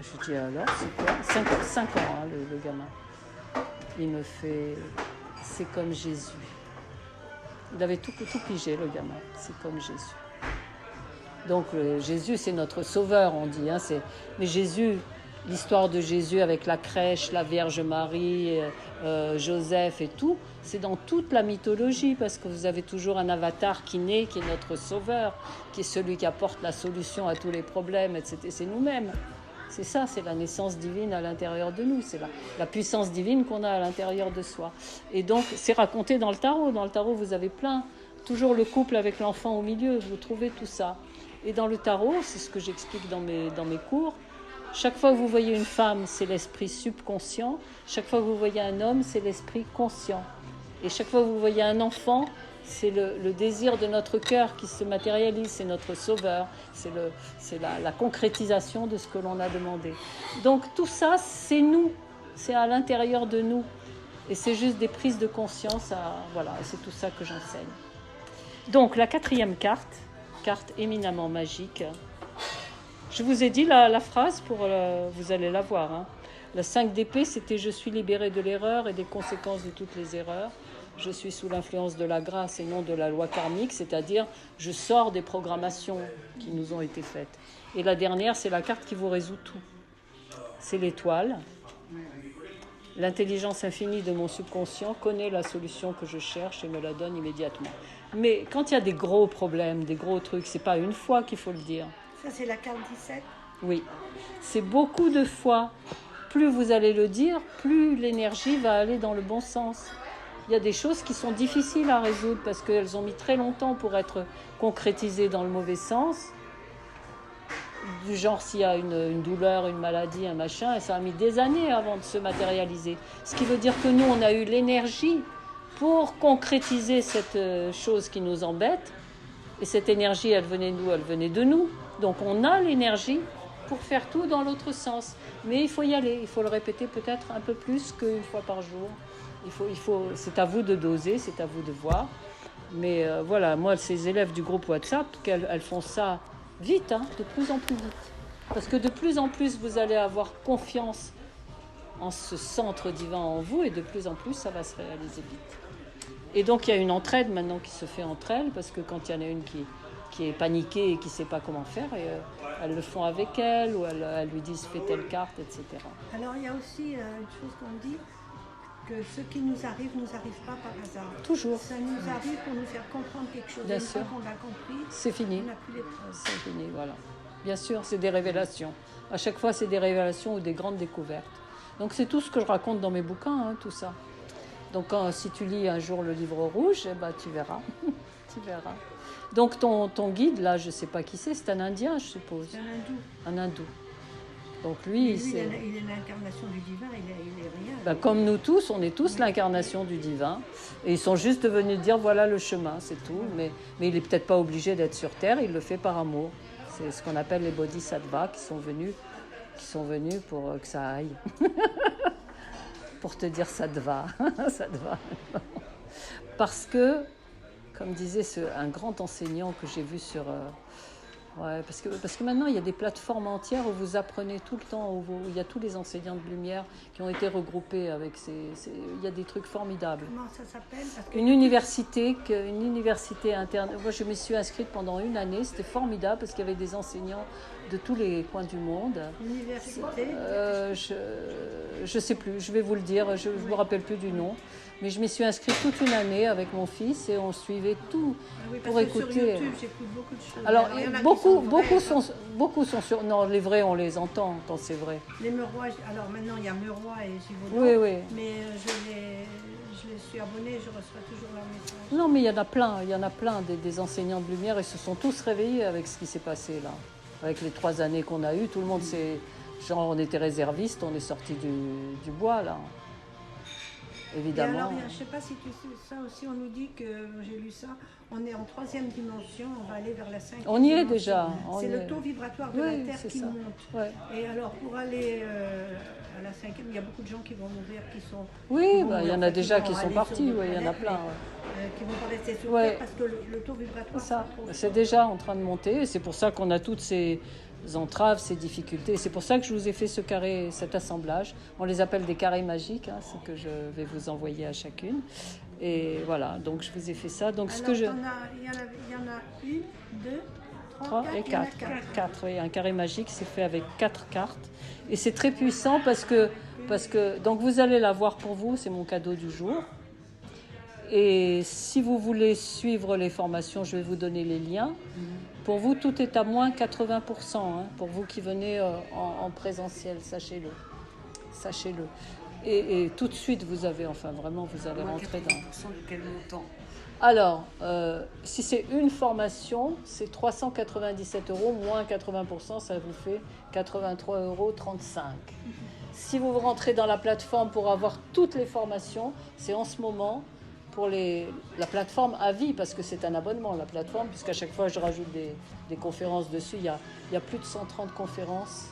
Je dis alors c'est quoi 5 ans hein, le gamin. Il me fait c'est comme Jésus. Il avait tout pigé, le gamin. C'est comme Jésus. Donc Jésus c'est notre sauveur, on dit, hein, mais Jésus, l'histoire de Jésus avec la crèche, la Vierge Marie, Joseph et tout, c'est dans toute la mythologie, parce que vous avez toujours un avatar qui naît, qui est notre sauveur, qui est celui qui apporte la solution à tous les problèmes, etc. C'est nous-mêmes. C'est ça, c'est la naissance divine à l'intérieur de nous, c'est la puissance divine qu'on a à l'intérieur de soi. Et donc, c'est raconté dans le tarot. Dans le tarot, vous avez toujours le couple avec l'enfant au milieu, vous trouvez tout ça. Et dans le tarot, c'est ce que j'explique dans mes cours, chaque fois que vous voyez une femme, c'est l'esprit subconscient. Chaque fois que vous voyez un homme, c'est l'esprit conscient. Et chaque fois que vous voyez un enfant, c'est le désir de notre cœur qui se matérialise, c'est notre sauveur, c'est la concrétisation de ce que l'on a demandé. Donc tout ça, c'est nous, c'est à l'intérieur de nous. Et c'est juste des prises de conscience, voilà, et c'est tout ça que j'enseigne. Donc la 4e carte éminemment magique. Je vous ai dit la phrase, vous allez la voir. Hein. La 5 d'épée, c'était « Je suis libérée de l'erreur et des conséquences de toutes les erreurs. Je suis sous l'influence de la grâce et non de la loi karmique, c'est-à-dire je sors des programmations qui nous ont été faites. » Et la dernière, c'est la carte qui vous résout tout. C'est l'étoile. L'intelligence infinie de mon subconscient connaît la solution que je cherche et me la donne immédiatement. Mais quand il y a des gros problèmes, des gros trucs, c'est pas une fois qu'il faut le dire. Ça, c'est la carte 17 ? Oui, c'est beaucoup de fois. Plus vous allez le dire, plus l'énergie va aller dans le bon sens. Il y a des choses qui sont difficiles à résoudre parce qu'elles ont mis très longtemps pour être concrétisées dans le mauvais sens. Du genre, s'il y a une douleur, une maladie, un machin, et ça a mis des années avant de se matérialiser. Ce qui veut dire que nous, on a eu l'énergie pour concrétiser cette chose qui nous embête. Et cette énergie, elle venait d'où? Elle venait de nous. Donc on a l'énergie pour faire tout dans l'autre sens. Mais il faut y aller, il faut le répéter peut-être un peu plus qu'une fois par jour. C'est à vous de doser, c'est à vous de voir. Mais voilà, moi, ces élèves du groupe WhatsApp, elles font ça vite, hein, de plus en plus vite. Parce que de plus en plus, vous allez avoir confiance en ce centre divin en vous et de plus en plus, ça va se réaliser vite. Et donc, il y a une entraide maintenant qui se fait entre elles parce que quand il y en a une qui est paniquée et qui ne sait pas comment faire, elles le font avec elle ou elles lui disent fais telle carte, etc. Alors, il y a aussi une chose qu'on dit, que ce qui nous arrive pas par hasard. Toujours. Ça nous arrive pour nous faire comprendre quelque chose. Bien Une fois sûr. qu'on l'a compris, C'est fini. on n'a plus les preuves. C'est fini, voilà. Bien sûr, c'est des révélations. À chaque fois, c'est des révélations ou des grandes découvertes. Donc, c'est tout ce que je raconte dans mes bouquins, hein, tout ça. Donc, si tu lis un jour le livre rouge, eh ben, tu verras. Tu verras. Donc, ton guide, là, je ne sais pas qui c'est un Indien, je suppose. C'est un hindou. Un hindou. Donc, lui, Il est l'incarnation du divin, il est rien. Ben, comme nous tous, on est tous l'incarnation du divin. Et ils sont juste venus dire voilà le chemin, c'est tout. Mais il n'est peut-être pas obligé d'être sur Terre, il le fait par amour. C'est ce qu'on appelle les bodhisattvas qui sont venus pour que ça aille. Pour te dire ça te va. Ça te va. Parce que, comme disait un grand enseignant que j'ai vu sur... parce que maintenant, il y a des plateformes entières où vous apprenez tout le temps, où il y a tous les enseignants de lumière qui ont été regroupés avec il y a des trucs formidables. Comment ça s'appelle? Une université interne. Moi, je me suis inscrite pendant une année. C'était formidable parce qu'il y avait des enseignants de tous les coins du monde. Université Je sais plus. Je vais vous le dire. Je me rappelle plus du nom. Mais je m'y suis inscrite toute une année avec mon fils et on suivait tout pour écouter. Sur YouTube, j'écoute beaucoup de choses. Alors, il y en a qui beaucoup sont sur... Non, les vrais, on les entend quand c'est vrai. Les Meurois, alors maintenant il y a Meurois et Givaudan. Oui, oui. Mais je les suis abonnée, je reçois toujours leurs messages. Non, mais il y en a plein des enseignants de lumière. Ils se sont tous réveillés avec ce qui s'est passé là. Avec les 3 années qu'on a eues, tout le monde s'est... Genre, on était réservistes, on est sortis du bois là. Évidemment. Et alors, je ne sais pas si tu sais ça aussi, on nous dit que, j'ai lu ça, on est en 3e dimension, on va aller vers la 5e On y est dimension. déjà. C'est le taux vibratoire de la Terre qui ça. monte. Ouais. Et alors, pour aller à la 5e, il y a beaucoup de gens qui vont mourir, qui sont... Oui, il y en a déjà qui sont partis, il y en a plein. Qui vont pas rester sur Ouais. Terre parce que le taux vibratoire... C'est déjà en train de monter, et c'est pour ça qu'on a toutes ces entraves, ces difficultés. C'est pour ça que je vous ai fait cet assemblage. On les appelle des carrés magiques, hein, ce que je vais vous envoyer à chacune. Et voilà, donc je vous ai fait ça. Donc, alors, il y en a 1, 2, 3 et 4. 4, oui, un carré magique, c'est fait avec 4 cartes. Et c'est très puissant parce que donc vous allez l'avoir pour vous, c'est mon cadeau du jour. Et si vous voulez suivre les formations, je vais vous donner les liens. Pour vous, tout est à moins 80%, hein, pour vous qui venez en présentiel, sachez-le. Sachez-le. Et tout de suite, vous allez rentrer dans... de quel montant? Alors, si c'est une formation, c'est 397 €, moins 80%, ça vous fait 83,35 €. Si vous rentrez dans la plateforme pour avoir toutes les formations, c'est en ce moment... pour la plateforme à vie, parce que c'est un abonnement, la plateforme, puisqu'à chaque fois, je rajoute des conférences dessus. Il y a plus de 130 conférences,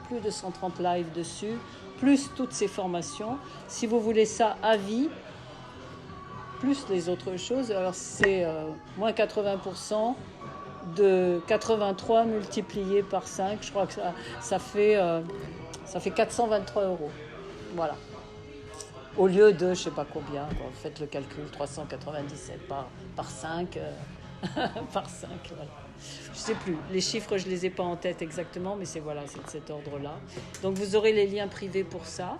plus de 130 lives dessus, plus toutes ces formations. Si vous voulez ça à vie, plus les autres choses, alors c'est moins 80% de 83 multiplié par 5. Je crois que ça fait 423 €. Voilà. Au lieu de, je ne sais pas combien, quoi. Vous faites le calcul, 397 par 5, par 5, voilà. Je ne sais plus, les chiffres, je ne les ai pas en tête exactement, mais c'est de cet ordre-là. Donc vous aurez les liens privés pour ça.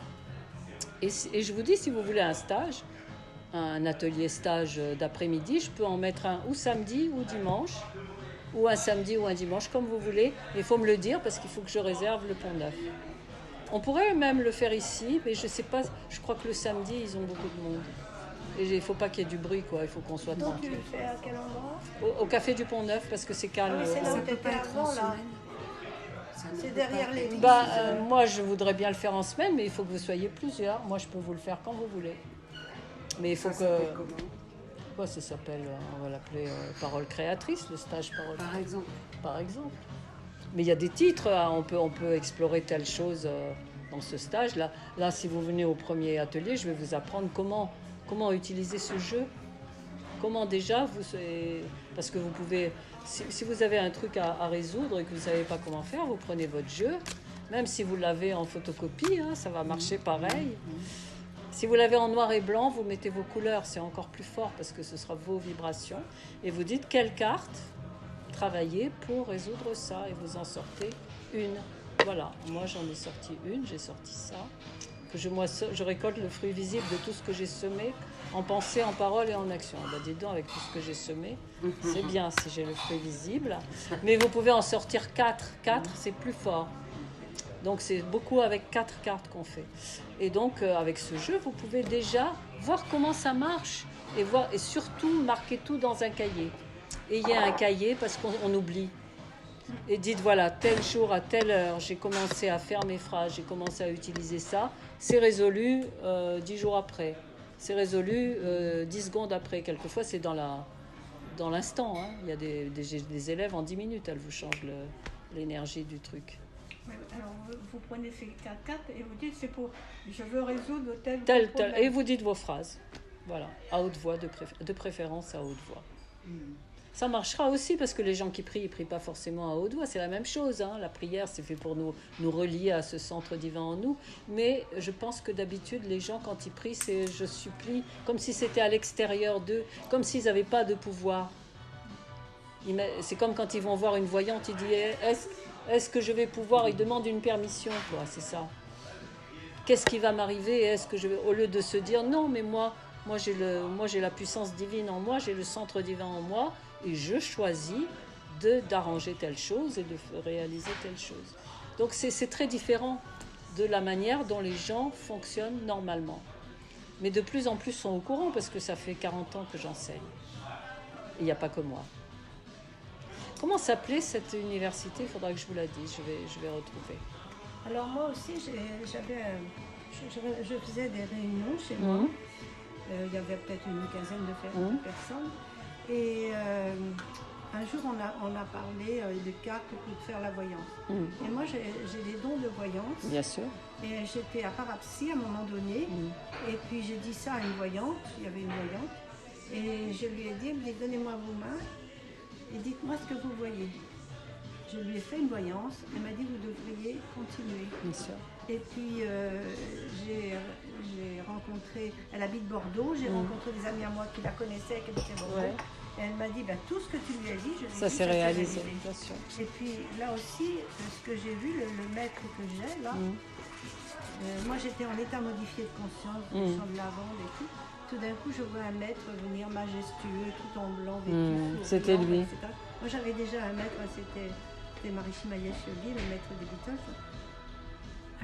Et je vous dis, si vous voulez un stage, un atelier stage d'après-midi, je peux en mettre un ou samedi ou dimanche, ou un samedi ou un dimanche, comme vous voulez. Mais il faut me le dire, parce qu'il faut que je réserve le Pont-Neuf. On pourrait même le faire ici, mais je sais pas, je crois que le samedi, ils ont beaucoup de monde. Et il ne faut pas qu'il y ait du bruit, quoi. Il faut qu'on soit tranquille. Donc tu le fais à quel endroit? Au café du Pont-Neuf, parce que c'est calme. Ah oui, c'est là où tu étais avant, là. C'est derrière les lignes. Moi, je voudrais bien le faire en semaine, mais il faut que vous soyez plusieurs. Moi, je peux vous le faire quand vous voulez. Mais il faut que... quoi ça s'appelle, on va l'appeler parole créatrice, le stage parole Par exemple. par exemple. Mais il y a des titres, hein, on peut explorer telle chose dans ce stage. Là, si vous venez au premier atelier, je vais vous apprendre comment utiliser ce jeu. Comment déjà, parce que vous pouvez, si vous avez un truc à résoudre et que vous ne savez pas comment faire, vous prenez votre jeu, même si vous l'avez en photocopie, hein, ça va marcher pareil. Si vous l'avez en noir et blanc, vous mettez vos couleurs, c'est encore plus fort parce que ce sera vos vibrations. Et vous dites quelle carte travailler pour résoudre ça et vous en sortez une. Voilà, moi j'en ai sorti une, j'ai sorti ça. Que je récolte le fruit visible de tout ce que j'ai semé en pensée, en parole et en action. Ben, dis donc, avec tout ce que j'ai semé, c'est bien si j'ai le fruit visible. Mais vous pouvez en sortir 4. 4, c'est plus fort. Donc c'est beaucoup avec 4 cartes qu'on fait. Et donc avec ce jeu, vous pouvez déjà voir comment ça marche et surtout marquer tout dans un cahier. Et il y a un cahier parce qu'on oublie. Et dites voilà, tel jour à telle heure, j'ai commencé à faire mes phrases, j'ai commencé à utiliser ça. C'est résolu 10 jours après. C'est résolu 10 secondes après. Quelquefois, c'est dans l'instant. Hein. Il y a des élèves en 10 minutes, elles vous changent l'énergie du truc. Alors, vous prenez ces 4 cartes et vous dites c'est pour je veux résoudre tel Tel. Et vous dites vos phrases. Voilà, à haute voix, de préférence à haute voix. Ça marchera aussi parce que les gens qui prient, ils ne prient pas forcément à haute voix. C'est la même chose. Hein. La prière, c'est fait pour nous relier à ce centre divin en nous. Mais je pense que d'habitude, les gens, quand ils prient, c'est je supplie, comme si c'était à l'extérieur d'eux, comme s'ils n'avaient pas de pouvoir. C'est comme quand ils vont voir une voyante, ils disent est-ce que je vais pouvoir. Ils demandent une permission, quoi. C'est ça. Qu'est-ce qui va m'arriver? Est-ce que je vais, au lieu de se dire non, mais moi j'ai la puissance divine en moi, j'ai le centre divin en moi. Et je choisis d'arranger telle chose et de réaliser telle chose. Donc c'est très différent de la manière dont les gens fonctionnent normalement. Mais de plus en plus sont au courant parce que ça fait 40 ans que j'enseigne. Et il n'y a pas que moi. Comment s'appelait cette université? Il faudra que je vous la dise, je vais retrouver. Alors moi aussi, je faisais des réunions chez moi. Il y avait peut-être une quinzaine de personnes. Et un jour, on a parlé de cartes pour faire la voyance. Et moi, j'ai des dons de voyance. Bien sûr. Et j'étais à Parapsy à un moment donné. Et puis, j'ai dit ça à une voyante. Il y avait une voyante. Et je lui ai dit, elle me dit, donnez-moi vos mains et dites-moi ce que vous voyez. Je lui ai fait une voyance. Elle m'a dit, vous devriez continuer. Bien sûr. Et puis, j'ai rencontré, elle habite Bordeaux, j'ai rencontré des amis à moi qui la connaissaient, qui habitaient Bordeaux. Ouais. Et elle m'a dit, tout ce que tu lui as dit, je lui ai dit, ça s'est réalisé. Bien sûr. Et puis, là aussi, ce que j'ai vu, le maître que j'ai, là, moi j'étais en état modifié de conscience, le chant de lavande et tout. Tout d'un coup, je vois un maître venir majestueux, tout en blanc, vêtu. C'était lui. Etc. Moi, j'avais déjà un maître, c'était Marichi Mayesholi, le maître des Beatles.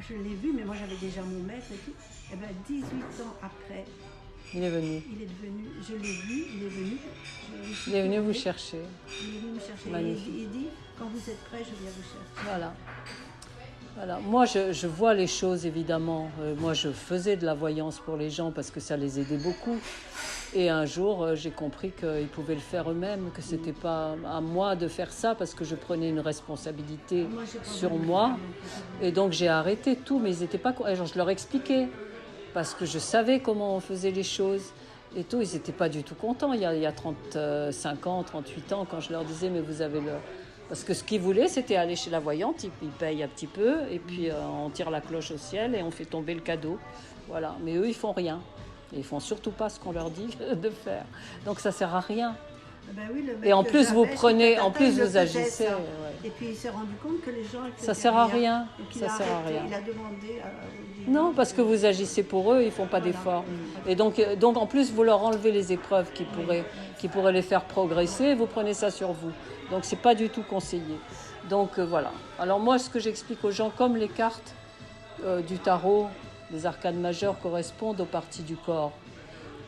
Je l'ai vu, mais moi j'avais déjà mon maître et tout. Et bien 18 ans après, il est venu. Je l'ai vu, il est venu. Il est venu vous chercher. Il est venu me chercher. Magnifique. Il dit, quand vous êtes prêt, je viens vous chercher. Voilà. Moi, je vois les choses, évidemment. Moi, je faisais de la voyance pour les gens parce que ça les aidait beaucoup. Et un jour, j'ai compris qu'ils pouvaient le faire eux-mêmes, que ce n'était pas à moi de faire ça parce que je prenais une responsabilité sur moi. Et donc, j'ai arrêté tout, mais ils n'étaient pas... Alors, je leur expliquais parce que je savais comment on faisait les choses. Et tout, ils n'étaient pas du tout contents. Il y a 35 ans, 38 ans, quand je leur disais, mais vous avez le... Parce que ce qu'ils voulaient, c'était aller chez la voyante, ils payent un petit peu, et puis on tire la cloche au ciel et on fait tomber le cadeau. Voilà. Mais eux, ils font rien. Et ils font surtout pas ce qu'on leur dit de faire. Donc ça sert à rien. Ben oui, et en plus vous prenez, en plus vous agissez. Ouais. Et puis il s'est rendu compte que les gens. Ça sert à rien. Ça sert à rien. Il a demandé. Non, parce que vous agissez pour eux, ils font pas d'efforts. Et donc en plus vous leur enlevez les épreuves qui pourraient les faire progresser. Vous prenez ça sur vous. Donc c'est pas du tout conseillé. Donc voilà. Alors moi, ce que j'explique aux gens, comme les cartes du tarot. Les arcanes majeures correspondent aux parties du corps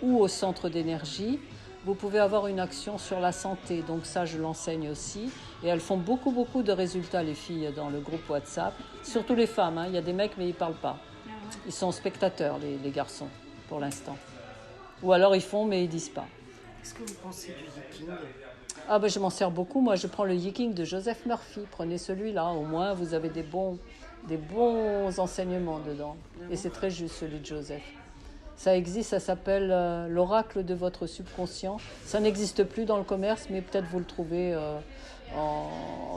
ou au centre d'énergie. Vous pouvez avoir une action sur la santé, donc ça je l'enseigne aussi. Et elles font beaucoup de résultats, les filles, dans le groupe WhatsApp. Surtout les femmes, hein. Il y a des mecs mais ils ne parlent pas. Ils sont spectateurs, les garçons, pour l'instant. Ou alors ils font mais ils ne disent pas. Qu'est-ce que vous pensez du Yiking? Ah ben je m'en sers beaucoup. Moi, je prends le Yiking de Joseph Murphy. Prenez celui-là. Au moins, vous avez des bons enseignements dedans. Et c'est très juste, celui de Joseph. Ça existe, ça s'appelle l'oracle de votre subconscient. Ça n'existe plus dans le commerce, mais peut-être vous le trouvez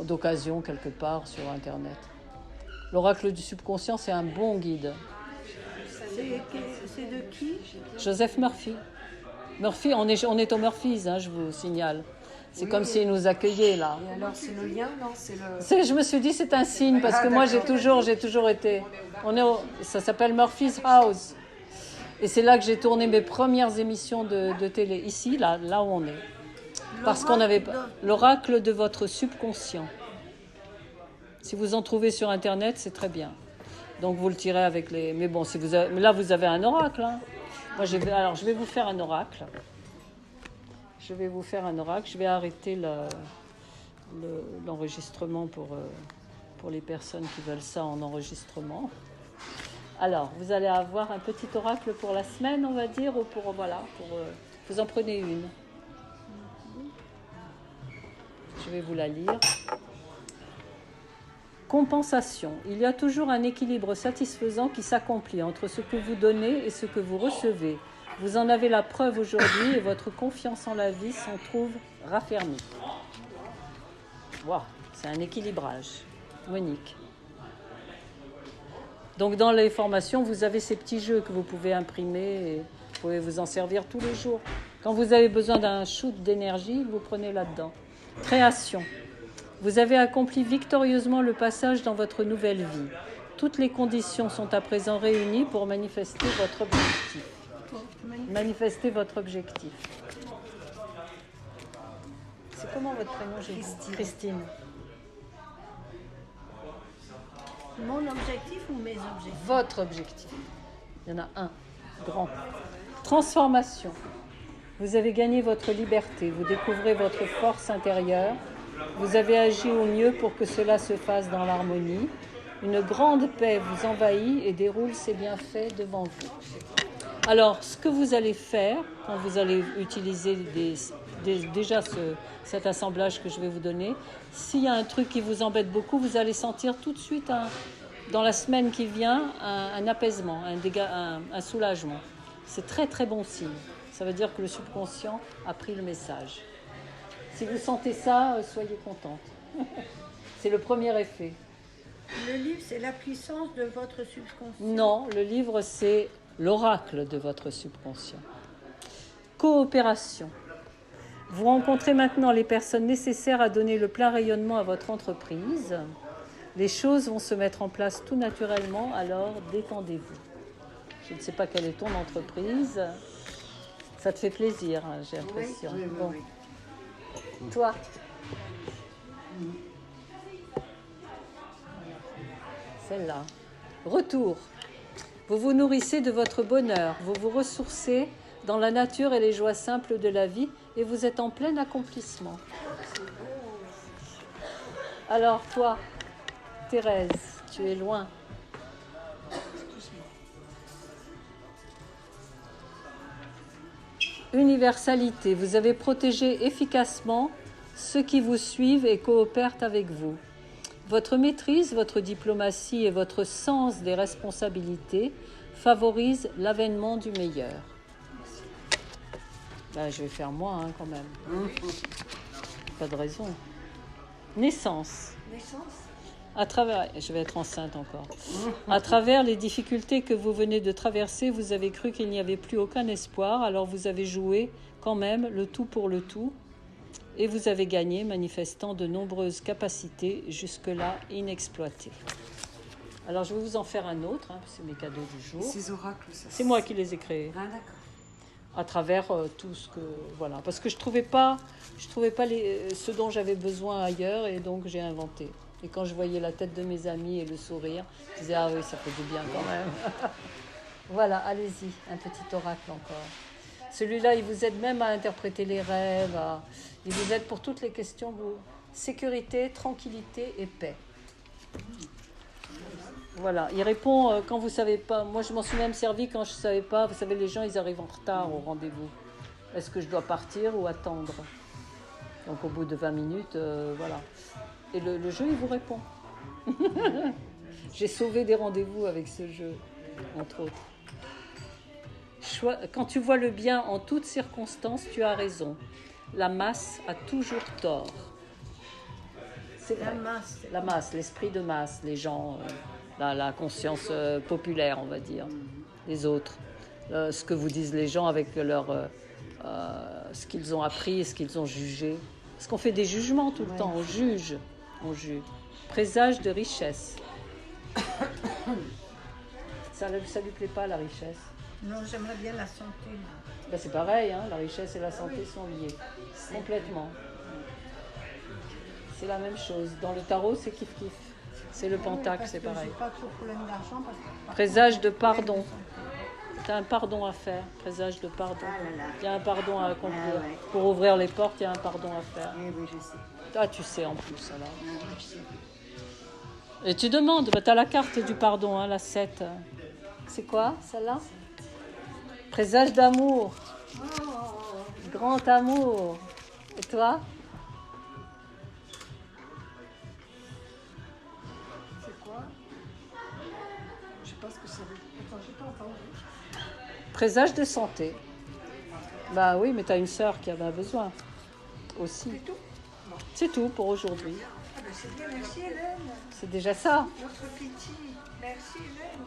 d'occasion quelque part sur Internet. L'oracle du subconscient, c'est un bon guide. C'est de qui? Joseph Murphy. Murphy, on est au Murphy's, hein, je vous signale. C'est comme s'il nous accueillait là. Et alors, c'est le lien, non? Je me suis dit c'est un signe parce que moi j'ai toujours été. Ça s'appelle Murphy's House. Et c'est là que j'ai tourné mes premières émissions de télé. Ici, là où on est. Parce qu'on avait l'oracle de votre subconscient. Si vous en trouvez sur Internet, c'est très bien. Donc vous le tirez avec les... Mais bon, là vous avez un oracle. Hein. Moi, je vais vous faire un oracle. Je vais arrêter l'enregistrement pour les personnes qui veulent ça en enregistrement. Alors, vous allez avoir un petit oracle pour la semaine, on va dire, ou vous en prenez une. Je vais vous la lire. Compensation. Il y a toujours un équilibre satisfaisant qui s'accomplit entre ce que vous donnez et ce que vous recevez. Vous en avez la preuve aujourd'hui et votre confiance en la vie s'en trouve raffermie. Wow, c'est un équilibrage. Monique. Donc dans les formations, vous avez ces petits jeux que vous pouvez imprimer et vous pouvez vous en servir tous les jours. Quand vous avez besoin d'un shoot d'énergie, vous prenez là-dedans. Création. Vous avez accompli victorieusement le passage dans votre nouvelle vie. Toutes les conditions sont à présent réunies pour manifester votre objectif. C'est comment votre prénom, Christine. Mon objectif ou mes objectifs? Votre objectif. Il y en a un, grand. Transformation. Vous avez gagné votre liberté. Vous découvrez votre force intérieure. Vous avez agi au mieux pour que cela se fasse dans l'harmonie. Une grande paix vous envahit et déroule ses bienfaits devant vous. Alors, ce que vous allez faire, quand vous allez utiliser déjà cet assemblage que je vais vous donner, s'il y a un truc qui vous embête beaucoup, vous allez sentir tout de suite, dans la semaine qui vient, un apaisement, un soulagement. C'est très très bon signe. Ça veut dire que le subconscient a pris le message. Si vous sentez ça, soyez contente. C'est le premier effet. Le livre, c'est la puissance de votre subconscient. Non, le livre, c'est l'oracle de votre subconscient. Coopération. Vous rencontrez maintenant les personnes nécessaires à donner le plein rayonnement à votre entreprise. Les choses vont se mettre en place tout naturellement, alors détendez-vous. Je ne sais pas quelle est ton entreprise. Ça te fait plaisir, hein, j'ai l'impression. Oui. Bon. Toi? Celle-là. Retour. Vous vous nourrissez de votre bonheur, vous vous ressourcez dans la nature et les joies simples de la vie et vous êtes en plein accomplissement. Alors toi, Thérèse, tu es loin. Universalité, vous avez protégé efficacement ceux qui vous suivent et coopèrent avec vous. Votre maîtrise, votre diplomatie et votre sens des responsabilités favorisent l'avènement du meilleur. Ben, je vais faire moi quand même. Pas de raison. Naissance. Je vais être enceinte encore. À travers les difficultés que vous venez de traverser, vous avez cru qu'il n'y avait plus aucun espoir, alors vous avez joué quand même le tout pour le tout. Et vous avez gagné, manifestant de nombreuses capacités jusque-là inexploitées. Alors, je vais vous en faire un autre, hein, c'est mes cadeaux du jour. Ces oracles, ça. C'est moi qui les ai créés. Ah, d'accord. À travers tout ce que... Voilà, parce que je trouvais pas ce dont j'avais besoin ailleurs, et donc j'ai inventé. Et quand je voyais la tête de mes amis et le sourire, je disais, ah oui, ça fait du bien quand même. Voilà, allez-y, un petit oracle encore. Celui-là, il vous aide même à interpréter les rêves, il vous aide pour toutes les questions. Sécurité, tranquillité et paix. Voilà, il répond quand vous ne savez pas. Moi, je m'en suis même servi quand je ne savais pas. Vous savez, les gens, ils arrivent en retard au rendez-vous. est-ce que je dois partir ou attendre? Donc au bout de 20 minutes, voilà. Et le jeu, il vous répond. J'ai sauvé des rendez-vous avec ce jeu, entre autres. Quand tu vois le bien en toutes circonstances, tu as raison. La masse a toujours tort. C'est vrai. La masse, l'esprit de masse, les gens, la conscience populaire, on va dire, les autres. Ce que vous disent les gens avec ce qu'ils ont appris et ce qu'ils ont jugé. Parce qu'on fait des jugements tout le temps, on juge. Présage de richesse. Ça lui plaît pas, la richesse? Non, j'aimerais bien la santé. Ben, c'est pareil, hein, la richesse et la santé sont liées. Complètement. C'est la même chose. Dans le tarot, c'est kiff-kiff. C'est le pentacle, c'est pareil. J'ai pas trop de problème d'argent. Présage de pardon. Tu as un pardon à faire, présage de pardon. Il y a un pardon à accomplir. Pour ouvrir les portes, il y a un pardon à faire. Oui, je sais. Ah, tu sais en plus, alors. Je sais. Et tu demandes, tu as la carte du pardon, hein, la 7. C'est quoi, celle-là? Présage d'amour. Grand amour. Et toi? C'est quoi? Je sais pas ce que ça veut dire. Attends, j'ai pas entendu. Présage de santé. Bah oui, mais tu as une sœur qui avait besoin aussi. C'est tout? C'est tout pour aujourd'hui. Ah ben c'est bien, merci Hélène. C'est déjà ça. Notre petit. Merci Hélène.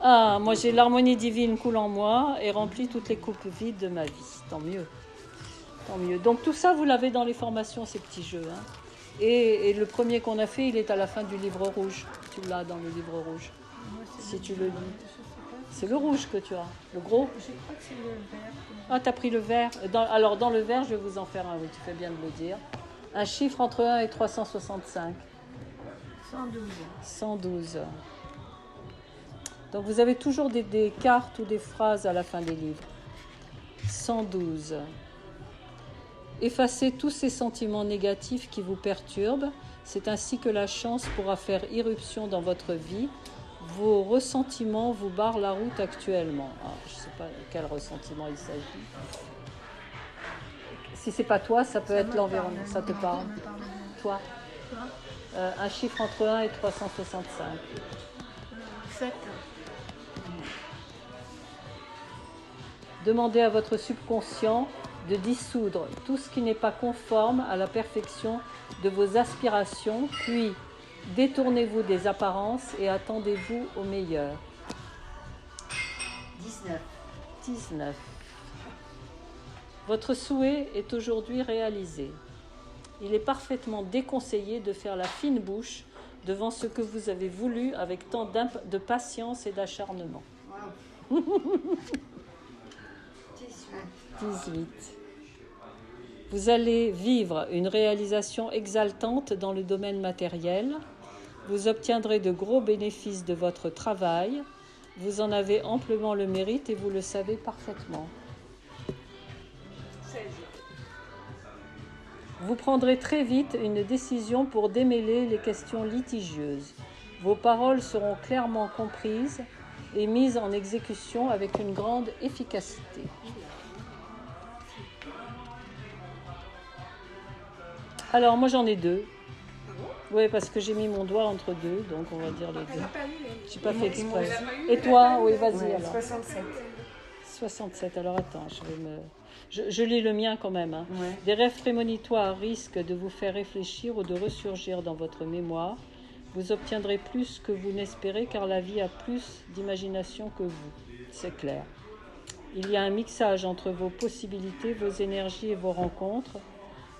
Ah, moi j'ai l'harmonie divine coule en moi et remplit toutes les coupes vides de ma vie. Tant mieux. Tant mieux. Donc tout ça, vous l'avez dans les formations, ces petits jeux. Hein. Et le premier qu'on a fait, il est à la fin du livre rouge. Tu l'as dans le livre rouge. Si tu le lis. C'est le rouge que tu as, le gros. Je crois que c'est le vert. Ah, t'as pris le vert. Alors dans le vert, je vais vous en faire un, oui, tu fais bien de le dire. Un chiffre entre 1 et 365. 112. 112. Donc vous avez toujours des cartes ou des phrases à la fin des livres. 112. Effacez tous ces sentiments négatifs qui vous perturbent. C'est ainsi que la chance pourra faire irruption dans votre vie. Vos ressentiments vous barrent la route actuellement. Ah, je ne sais pas quel ressentiment il s'agit. Si c'est pas toi, ça peut être l'environnement. Ça te parle? Toi? Un chiffre entre 1 et 365. 7. Demandez à votre subconscient de dissoudre tout ce qui n'est pas conforme à la perfection de vos aspirations, puis détournez-vous des apparences et attendez-vous au meilleur. 19. Votre souhait est aujourd'hui réalisé. Il est parfaitement déconseillé de faire la fine bouche devant ce que vous avez voulu avec tant de patience et d'acharnement. 18. Vous allez vivre une réalisation exaltante dans le domaine matériel. Vous obtiendrez de gros bénéfices de votre travail. Vous en avez amplement le mérite et vous le savez parfaitement. 16. Vous prendrez très vite une décision pour démêler les questions litigieuses. Vos paroles seront clairement comprises et mises en exécution avec une grande efficacité. Alors, moi j'en ai 2. Oui, parce que j'ai mis mon doigt entre deux, donc on va dire les deux. Je n'ai pas fait exprès. Et toi? Oui, vas-y alors. 67. 67, alors attends, je lis le mien quand même. Hein. Ouais. Des rêves prémonitoires risquent de vous faire réfléchir ou de ressurgir dans votre mémoire. Vous obtiendrez plus que vous n'espérez car la vie a plus d'imagination que vous. C'est clair. Il y a un mixage entre vos possibilités, vos énergies et vos rencontres.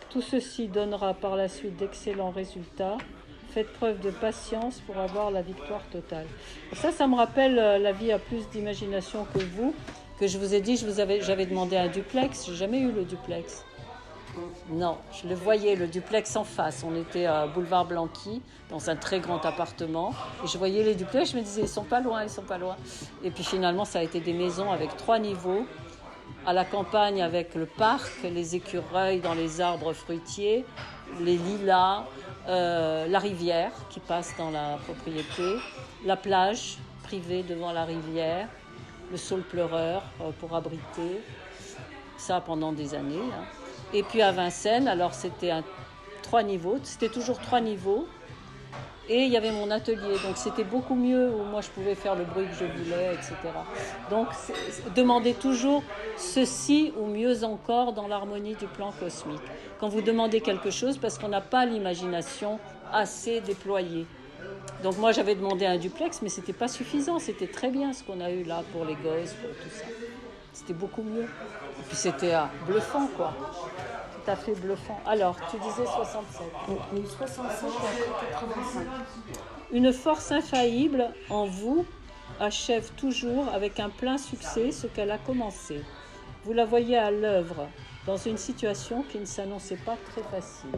Tout ceci donnera par la suite d'excellents résultats. Faites preuve de patience pour avoir la victoire totale. Ça me rappelle la vie a plus d'imagination que vous, que je vous ai dit, j'avais demandé un duplex, j'ai jamais eu le duplex. Non, je le voyais, le duplex en face. On était à Boulevard Blanqui, dans un très grand appartement. Et je voyais les duplex, je me disais, ils sont pas loin. Et puis finalement, ça a été des maisons avec 3 niveaux. À la campagne avec le parc, les écureuils dans les arbres fruitiers, les lilas, la rivière qui passe dans la propriété, la plage privée devant la rivière, le saule pleureur pour abriter. ça pendant des années. Hein. Et puis à Vincennes, alors c'était 3 niveaux, c'était toujours 3 niveaux. Et il y avait mon atelier, donc c'était beaucoup mieux où moi je pouvais faire le bruit que je voulais, etc. Donc demandez toujours ceci ou mieux encore dans l'harmonie du plan cosmique. Quand vous demandez quelque chose, parce qu'on n'a pas l'imagination assez déployée. Donc moi j'avais demandé un duplex, mais c'était pas suffisant, c'était très bien ce qu'on a eu là pour les gosses, pour tout ça. C'était beaucoup mieux. Et puis c'était bluffant quoi. Tout à fait bluffant. Alors, tu disais 67. Oui, 65 et après 85. Une force infaillible en vous achève toujours avec un plein succès ce qu'elle a commencé. Vous la voyez à l'œuvre dans une situation qui ne s'annonçait pas très facile.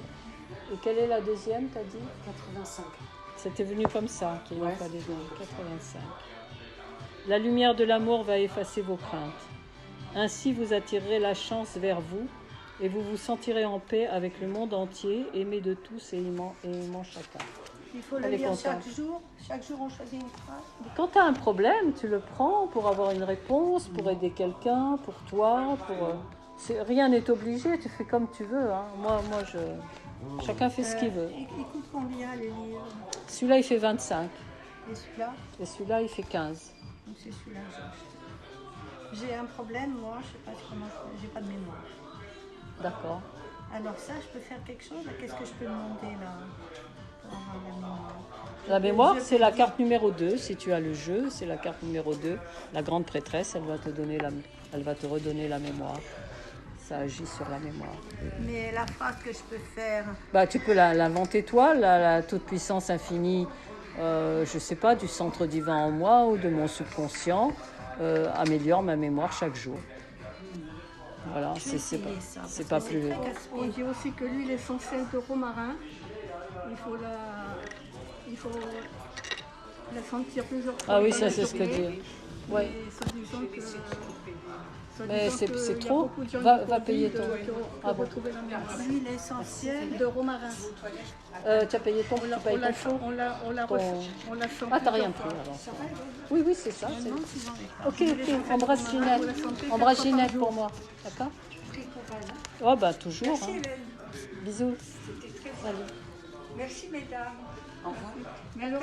Et quelle est la deuxième, t'as dit ? 85. C'était venu comme ça, qu'il n'y a Ouais. pas les deux. 85. La lumière de l'amour va effacer vos craintes. Ainsi, vous attirerez la chance vers vous et vous vous sentirez en paix avec le monde entier, aimé de tous et aimant chacun. Il faut le Elle est lire contente. chaque jour. Chaque jour, on choisit une phrase. Quand tu as un problème, tu le prends pour avoir une réponse, pour aider quelqu'un, pour toi. Rien n'est obligé, tu fais comme tu veux. Hein. Chacun fait ce qu'il veut. Il coûte combien les livres? Celui-là, il fait 25 Et celui-là? et celui-là, il fait 15. Donc c'est celui-là que j'ai acheté. J'ai un problème, moi, je sais pas comment j'ai pas de mémoire. D'accord. Alors ça, je peux faire quelque chose? Qu'est-ce que je peux demander là pour avoir la mémoire? La mémoire, c'est la carte numéro 2. Si tu as le jeu, c'est la carte numéro 2. La grande prêtresse, elle va te redonner la mémoire. Ça agit sur la mémoire. Mais la phrase que je peux faire, Bah, tu peux l'inventer toi, la toute-puissance infinie, je sais pas, du centre divin en moi ou de mon subconscient, améliore ma mémoire chaque jour. Voilà, je vais c'est essayer ça. c'est parce pas que plus... très casse-pied. On dit aussi que l'huile essentielle de romarin, il faut la sentir plusieurs fois. Ah oui, dans ça la c'est ce que journée. dit. Ouais. Et soi-disant que... Mais soi-disant c'est qu'il y a trop. beaucoup de gens Va qui ont payer envie ton... de Ah bon. retrouver la mémoire. L'huile essentielle. De romarin. Tu as payé ton... On la, tu payes on la, ton chaud on la, on la, Ton- on la sent Ah, t'as rien plusieurs pris fois. alors. Oui, oui, c'est ça. Je me demande si j'en ai pas. Ok, embrasse Ginette. Embrasse Ginette pour moi. D'accord? Oh bah toujours. Merci, Hein. Hélène. Bisous. C'était très Salut. Merci, mesdames. Au revoir. Mais alors,